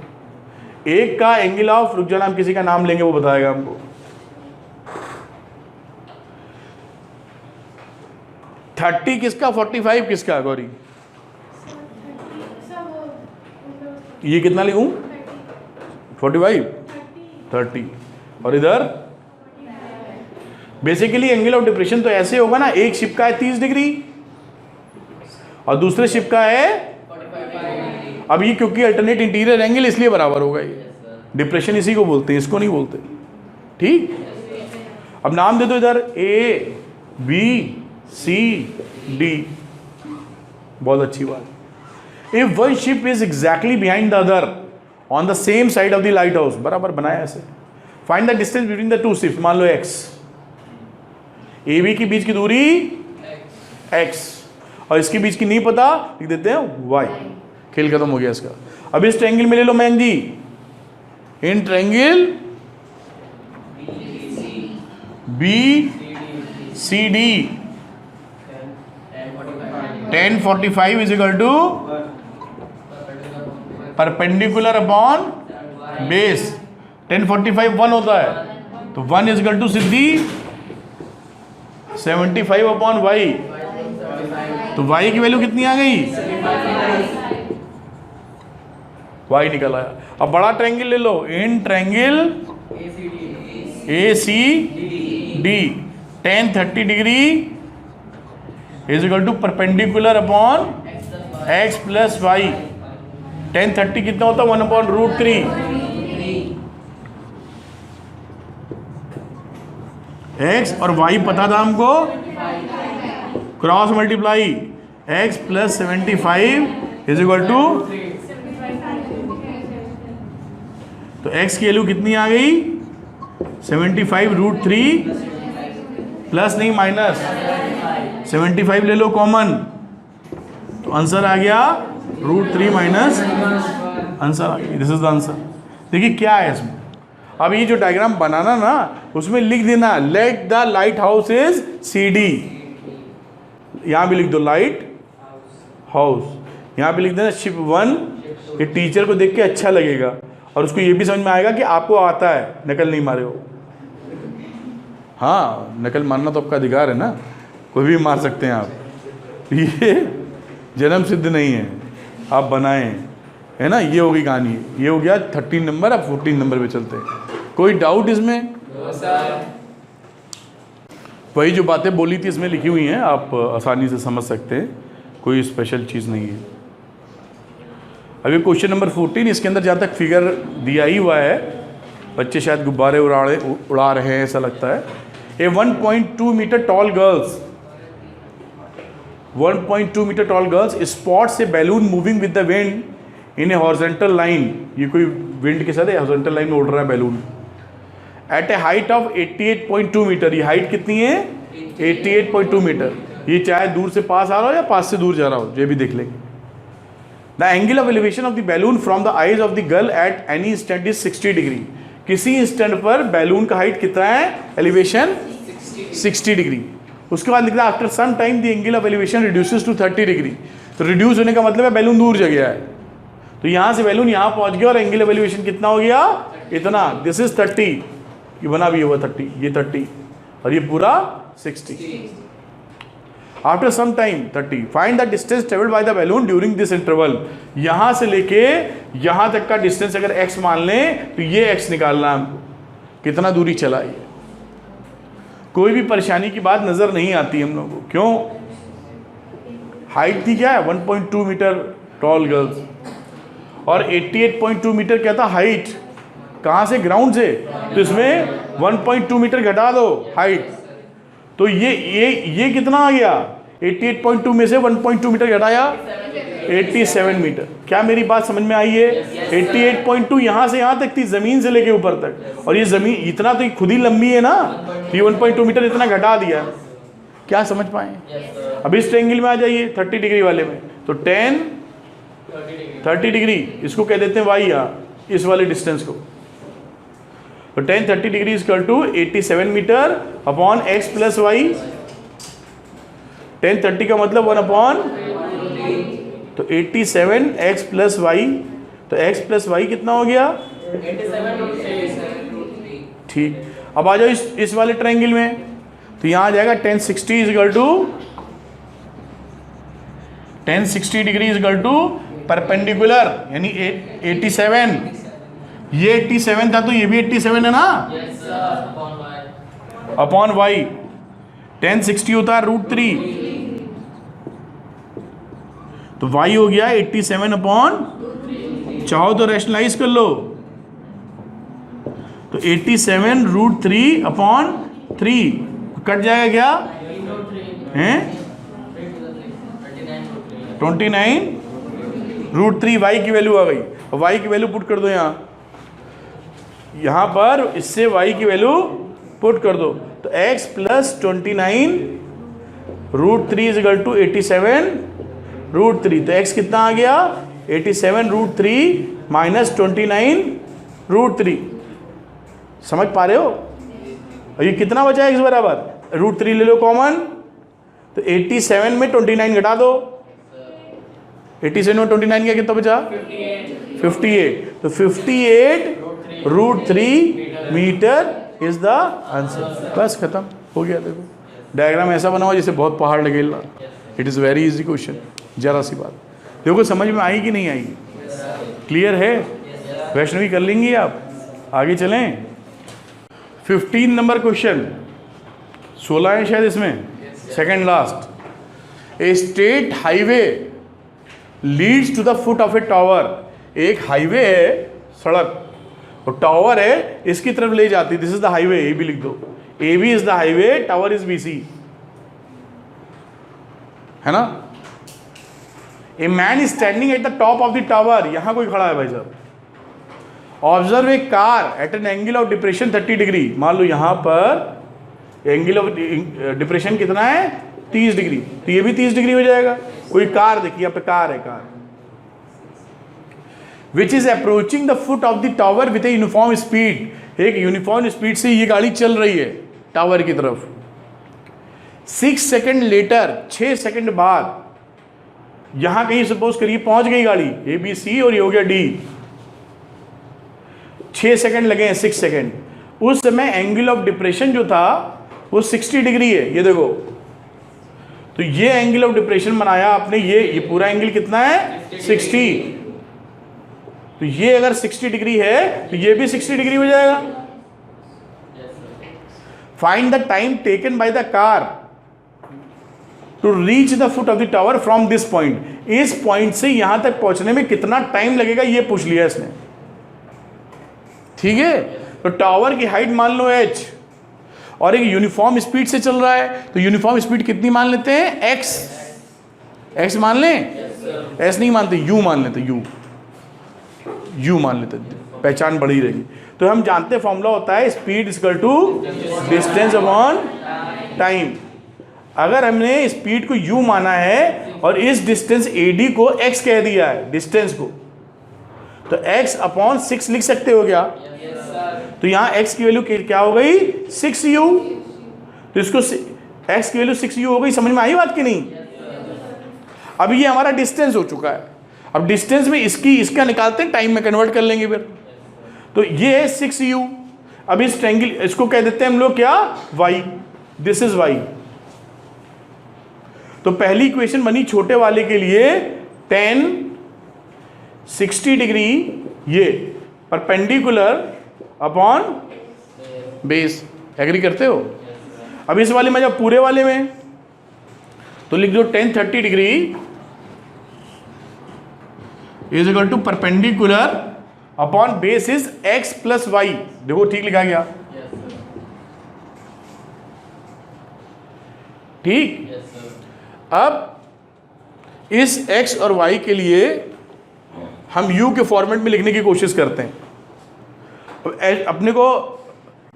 एक का एंगल ऑफ, रुक जाना, हम किसी का नाम लेंगे वो बताएगा हमको। थर्टी किसका, 45 किसका गौरी? ये कितना लिखूं? 45 30, और इधर बेसिकली एंगल ऑफ डिप्रेशन तो ऐसे होगा ना, एक शिप का है 30 डिग्री और दूसरे शिप का है 45। अब ये क्योंकि अल्टरनेट इंटीरियर एंगल, इसलिए बराबर होगा। ये डिप्रेशन इसी को बोलते हैं, इसको नहीं बोलते, ठीक। अब नाम दे दो इधर, ए बी सी डी, बहुत अच्छी बात। If one ship is exactly behind the other on the same side of the light house, बराबर बनाया ऐसे। Find the distance between the 2 ships, मान लो x, ए बी के बीच की दूरी x, और इसके बीच की नहीं पता, लिख देते हैं y। खेल खत्म हो गया इसका। अब इस ट्रायंगल में ले लो मैन जी, in triangle B C D, 1045 is equal to perpendicular upon base. 1045 1 होता है, तो 1 इज इक्वल टू सीधी 75 अपॉन वाई, तो y की वैल्यू कितनी आ गई? y निकल आया। अब बड़ा ट्रायंगल ले लो, in triangle A C D 1030 degree is equal to perpendicular upon x plus y. 1030 कितना होता है? 1 अपॉन √3। x और y पता था हमको, cross multiply, x plus 75 is equal to, तो x की वैल्यू कितनी आ गई? 75 √3 प्लस नहीं माइनस 75 ले लो कॉमन, तो आंसर आ गया √3 माइनस, आंसर आ गया। This is the answer. देखिए क्या है इसमें। अब ये जो डायग्राम बनाना ना, उसमें लिख देना let the lighthouse is C D, यहाँ भी लिख दो लाइट हाउस, यहाँ पे लिख देना शिप 1। ये टीचर को देख के अच्छा लगेगा और उसको ये भी समझ में आएगा कि आपको आता है, नकल नहीं मारे हो। हाँ, नकल मारना तो आपका अधिकार है ना, कोई भी मार सकते हैं आप, ये जन्म सिद्ध नहीं है, आप बनाएं, है ना। ये होगी कहानी, ये हो गया 13 नंबर। अब 14 नंबर पे चलते हैं। कोई डाउट इसमें? वही जो बातें बोली थी इसमें लिखी हुई हैं, आप आसानी से समझ सकते हैं, कोई स्पेशल चीज़ नहीं है। अभी क्वेश्चन नंबर 14, इसके अंदर जहाँ तक फिगर दिया ही हुआ है, बच्चे शायद गुब्बारे उड़ा रहे हैं ऐसा लगता है। A 1.2 metre tall girls 1.2 metre tall girls spots a balloon moving with the wind in a horizontal line. ये कोई विंड के साथ हॉरिजॉन्टल लाइन में उड़ रहा है balloon at a height of 88.2 metre. ये हाइट कितनी है? 88.2 मीटर। ये चाहे दूर से पास आ रहा हो या पास से दूर जा रहा हो, ये भी देख लेंगे। The angle of elevation of the balloon from the eyes of the girl at any instant is 60 degree. किसी इंस्टेंट पर बैलून का हाइट कितना है? Elevation 60 degree. उसके बाद लिखता है after some time the angle of elevation reduces to 30 degree. तो रिड्यूस होने का मतलब है बैलून दूर जा गया है, तो यहाँ से बैलून यहाँ पहुँच गया और एंगल ऑफ एलिवेशन कितना हो गया? इतना। दिस इज 30, ये बना भी हुआ 30, ये 30 और ये पूरा 60। After some time 30 find the distance travelled by the balloon during this interval. यहाँ से लेके यहाँ तक का डिस्टेंस अगर x मान लें तो ये x निकालना है हमको, कितना दूरी चला ये। कोई भी परेशानी की बात नज़र नहीं आती हम लोगों को, क्यों? हाइट थी क्या है? 1.2 मीटर टॉल गर्ल्स और 88.2 मीटर क्या था हाइट? कहाँ से? ग्राउंड से। तो इसमें 1.2 मीटर घटा दो हाइट, तो ये कितना आ गया? 88.2 में से 1.2 मीटर घटाया 87 मीटर। क्या मेरी बात समझ में आई है? 88.2 यहाँ से यहाँ तक थी, ज़मीन से लेके ऊपर तक, और ये ज़मीन इतना तो खुद ही लंबी है ना, ये 1.2 मीटर इतना घटा दिया। क्या समझ पाए? अब इस ट्रायंगल में आ जाइए 30 डिग्री वाले में, तो 30 डिग्री इसको कह देते हैं वाई, इस वाले डिस्टेंस को। तो 30 degree equal to 87 metre upon x plus y. 30 का मतलब 1 अपॉन, तो 87 x प्लस वाई, तो x प्लस वाई कितना हो गया?
87।
ठीक। अब आ जाओ इस वाले ट्रायंगल में, तो यहाँ आ जाएगा 1060 equal to 1060 degree equal to perpendicular यानी 87। ये 87 था तो ये भी 87 है ना, अपॉन वाई। 1060 होता है √3, तो वाई हो गया 87 अपॉन, चाहो तो रैशनलाइज कर लो, तो 87 √3 अपॉन 3 कट जाएगा क्या हैं? 29 √3 वाई की वैल्यू आ गई। वाई की वैल्यू पुट कर दो यहाँ पर, इससे y की वैल्यू पुट कर दो, तो x plus 29 √3 is equal to 87 √3। तो x कितना आ गया? 87 √3 माइनस 29 √3। समझ पा रहे हो? और ये कितना बचा x बराबर? √3 ले लो कॉमन, तो 87 में 29 घटा दो। 87 में 29 क्या कितना बचा? 58। तो 58 √3 मीटर इज द आंसर। बस खत्म हो गया। देखो डायग्राम ऐसा बना हुआ जैसे बहुत पहाड़ लगे। It is very easy question, जरा सी बात। देखो समझ में आई कि नहीं आई? क्लियर है? वैष्णवी कर लेंगी आप? आगे चलें। 15 नंबर क्वेश्चन, 16 है शायद इसमें, second last. A state highway leads to the foot of a tower. एक हाईवे है, सड़क, और टावर है इसकी तरफ ले जाती। This is the highway, A B लिख दो। A B is the highway, tower is B C, है ना। A man is standing at the top of the tower. यहां कोई खड़ा है भाई साहब। Observe a car at an angle of depression 30 degree. मान लो यहां पर एंगल ऑफ डिप्रेशन कितना है? 30 डिग्री, तो ये भी 30 डिग्री हो जाएगा। कोई कार देखिए, यहाँ पे कार है, car which is approaching the foot of the tower with a uniform speed. एक यूनिफॉर्म स्पीड से ये गाड़ी चल रही है टावर की तरफ। 6 सेकेंड लेटर, 6 सेकेंड बाद यहां कहीं सपोज करिए पहुंच गई गाड़ी, ए बी सी और ये हो गया डी। 6 सेकेंड लगे हैं, 6 सेकेंड। उस समय एंगल ऑफ डिप्रेशन जो था वो 60 डिग्री है, ये देखो। तो ये एंगल ऑफ डिप्रेशन बनाया आपने, ये पूरा एंगल कितना है? 60। तो ये अगर 60 डिग्री है तो ये भी 60 डिग्री हो जाएगा। Find the time taken by the car to reach the foot of the tower from this point. इस पॉइंट से यहां तक पहुंचने में कितना टाइम लगेगा ये पूछ लिया इसने, ठीक है। तो टावर की हाइट मान लो h, और एक यूनिफॉर्म स्पीड से चल रहा है, तो यूनिफॉर्म स्पीड कितनी मान लेते हैं? x मान लें, s नहीं मानते, u मान लेते, u मान लेते, पहचान बढ़ी रहेगी। तो हम जानते हैं फॉर्मूला होता है speed equal to distance upon time. अगर हमने स्पीड को u माना है और इस डिस्टेंस AD को x कह दिया है डिस्टेंस को, तो x अपॉन 6 लिख सकते हो क्या? तो यहाँ x की वैल्यू क्या हो गई? 6u। तो इसको x की वैल्यू 6u हो गई। समझ में आई बात कि नहीं? अब ये हमारा डिस्टेंस हो चुका है। अब डिस्टेंस में इसका निकालते हैं, टाइम में कन्वर्ट कर लेंगे फिर। तो ये है 6u। अब इस ट्रायंगल इसको कह देते हैं हम लोग क्या? y। This is y। तो पहली इक्वेशन बनी छोटे वाले के लिए tan 60 डिग्री ये परपेंडिकुलर अपॉन बेस। एग्री करते हो? अब इस वाले में जब पूरे वाले में तो लिख दो tan 30 degree is equal to perpendicular upon base is x plus y. देखो ठीक लिखा गया, ठीक। अब इस x और y के लिए हम u के फॉर्मेट में लिखने की कोशिश करते हैं। अपने को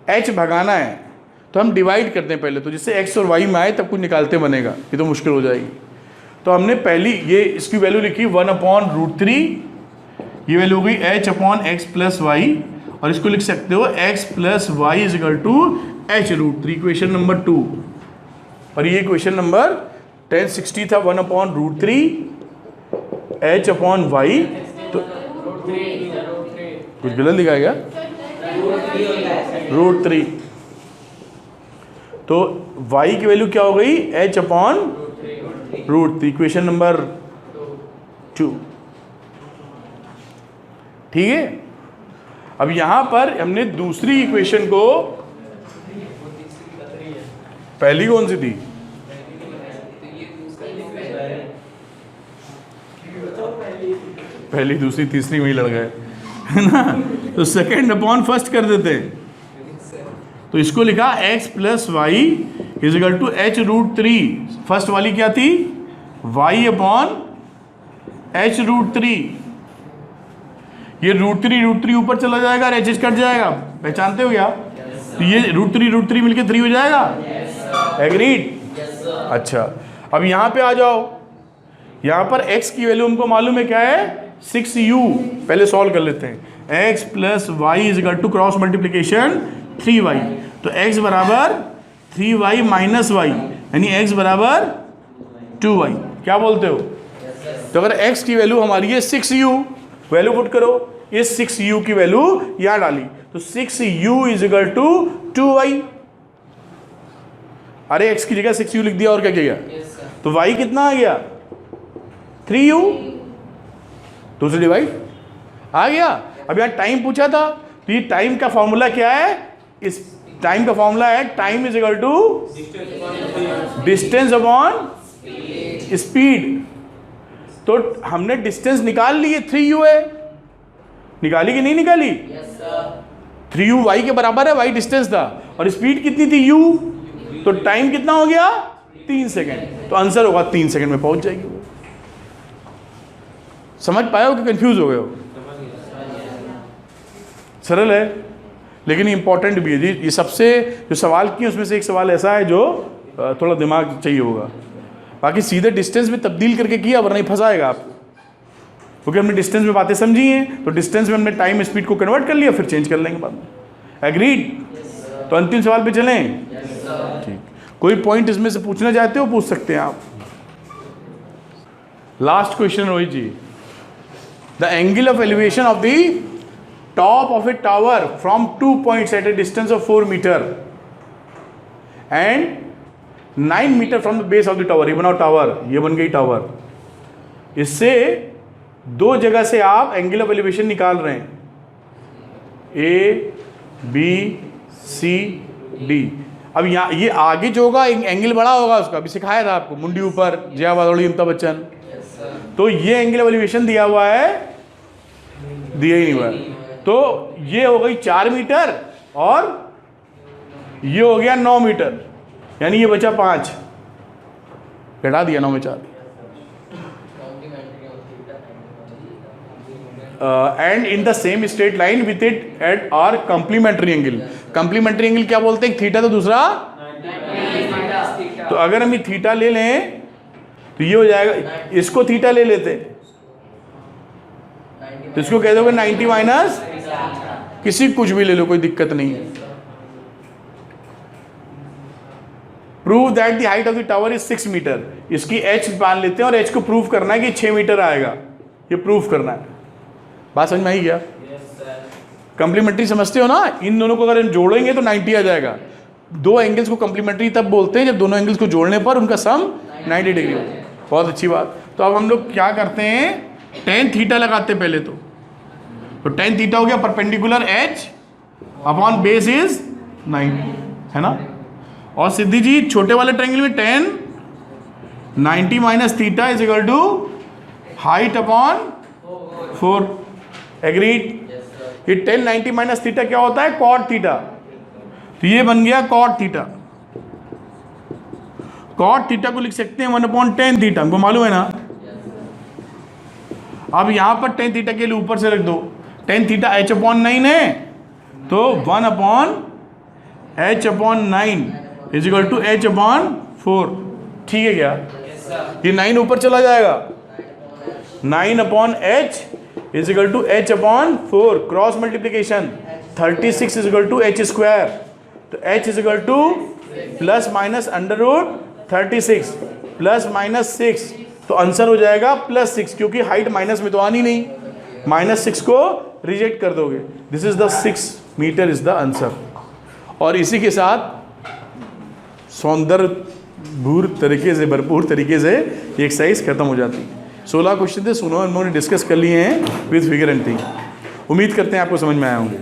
h भगाना है तो हम डिवाइड करते हैं पहले, तो जिससे x और y में आए तब कुछ निकालते बनेगा, ये तो मुश्किल हो जाएगी। तो हमने पहली ये इसकी वैल्यू लिखी 1/√3, ये वैल्यू हो गई h upon x plus y, और इसको लिख सकते हो x plus y is equal to h√3, equation number 2। और ये इक्वेशन नंबर 1060 था, 1/√3 h अपॉन वाई। तो कुछ गलत लिखा गया, √3। तो y की वैल्यू क्या हो गई? h upon √3, equation number 2। ठीक है। अब यहां पर हमने दूसरी इक्वेशन को, पहली कौन सी थी? पहली, दूसरी, तीसरी में ही लड़ गए, है ना। तो सेकेंड अपॉन फर्स्ट कर देते हैं। तो इसको लिखा x plus y is equal to h√3। First वाली क्या थी? y upon h√3। ये √3 ऊपर चला जाएगा और h कट जाएगा, पहचानते हो क्या? तो ये √3 मिलके 3 हो जाएगा। एग्रीड? अच्छा, अब यहाँ पे आ जाओ। यहाँ पर x की वैल्यू हमको मालूम है क्या है? 6u। पहले सॉल्व कर लेते हैं। x plus y is equal to cross multiplication 3y। तो x बराबर 3y माइनस वाई, यानी x बराबर 2y। क्या बोलते हो? तो अगर x की वैल्यू हमारी है 6u, वैल्यू पुट करो, इस 6u की वैल्यू यहाँ डाली, तो 6u is equal to 2y। अरे x की जगह 6u लिख दिया और क्या किया? तो y कितना आ गया? 3u। तो उसे डिवाइड आ गया। अब यहाँ टाइम पूछा था, तो ये टाइम का फॉर्मूला क्या है? इस टाइम का फॉर्मूला है time is equal to distance upon speed. तो हमने डिस्टेंस निकाल ली है, 3u है। निकाली कि नहीं निकाली? 3u y के बराबर है, y डिस्टेंस था, और स्पीड कितनी थी? u। तो टाइम कितना हो गया? 3 सेकेंड। तो आंसर होगा 3 सेकेंड में पहुंच जाएगी वो। समझ पाए हो कि कंफ्यूज हो गए हो? सरल है, लेकिन इंपॉर्टेंट भी है जी। ये सबसे जो सवाल किए उसमें से एक सवाल ऐसा है जो थोड़ा दिमाग चाहिए होगा। बाकी सीधे डिस्टेंस में तब्दील करके किया, वरना नहीं फंसाएगा आपको, क्योंकि हमने डिस्टेंस में बातें समझी हैं। तो डिस्टेंस में हमने टाइम स्पीड को कन्वर्ट कर लिया, फिर चेंज कर लेंगे बाद में। एग्रीड? तो अंतिम सवाल पे चलें? ठीक। कोई पॉइंट इसमें से पूछना चाहते हो पूछ सकते हैं आप। Last question Rohit ji. The angle of elevation of the top of a tower from 2 points at a distance of 4 metre and 9 metre from the base of the tower. ये बनाओ टावर, ये बन गई टावर। इससे 2 जगह से आप एंगल ऑफ एलिवेशन निकाल रहे हैं, ए बी सी डी। अब यहाँ ये आगे जो होगा एंगल बड़ा होगा उसका, अभी सिखाया था आपको, मुंडी ऊपर, जया भादौड़ी, अमिताभ बच्चन। तो ये एंगल ऑफ एलिवेशन दिया हुआ है, दिया ही नहीं हुआ है। तो ये हो गई 4 मीटर और ये हो गया 9 मीटर, यानी ये बचा 5, घटा दिया 9 में 4। And in the same straight line with it at are complementary angle. Complementary angle क्या बोलते हैं? थीटा तो दूसरा, तो अगर हम ये थीटा ले लें तो ये हो जाएगा, इसको थीटा ले लेते तो इसको कह दोगे 90 माइनस, किसी कुछ भी ले लो, कोई दिक्कत नहीं है। Prove that the height of the tower is 6 metre. इसकी h मान लेते हैं और h को प्रूव करना है कि 6 मीटर आएगा, ये प्रूव करना है। बात समझ में आई क्या? कंप्लीमेंट्री समझते हो ना? इन दोनों को अगर हम जोड़ेंगे तो 90 आ जाएगा। दो एंगल्स को कंप्लीमेंट्री तब बोलते हैं जब दोनों एंगल्स को जोड़ने पर उनका सम 90 डिग्री हो। बहुत अच्छी बात। तो अब हम लोग क्या करते हैं, tan थीटा लगाते हैं पहले तो tan थीटा हो गया perpendicular h upon base is 90, है ना। और सिद्धि जी छोटे वाले ट्रायंगल में tan 90 minus theta is equal to height upon 4, agreed. ये tan 90 माइनस थीटा क्या होता है? cot theta. तो ये बन गया cot थीटा। cot थीटा को लिख सकते हैं 1/tan थीटा, हमको मालूम है ना। अब यहां पर tan थीटा के लिए ऊपर से रख दो, tan थीटा h/9 है तो 1/h/9 is equal to h/4। ठीक है क्या? ये 9 ऊपर चला जाएगा, 9/h is equal to h/4, cross multiplication 36 is equal to h square. तो h is equal to plus minus √36 plus minus 6, तो आंसर हो जाएगा +6, क्योंकि हाइट माइनस में तो आनी नहीं, -6 को रिजेक्ट कर दोगे। This is the 6 metre is the answer. और इसी के साथ सौंदर्यपूर्ण तरीके से, भरपूर तरीके से ये एक्सरसाइज खत्म हो जाती है। 16 क्वेश्चन थे, सुनो हम लोगों ने डिस्कस कर लिए हैं विद फिगर एंड थिंग। उम्मीद करते हैं आपको समझ में आए होंगे।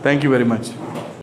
Thank you very much.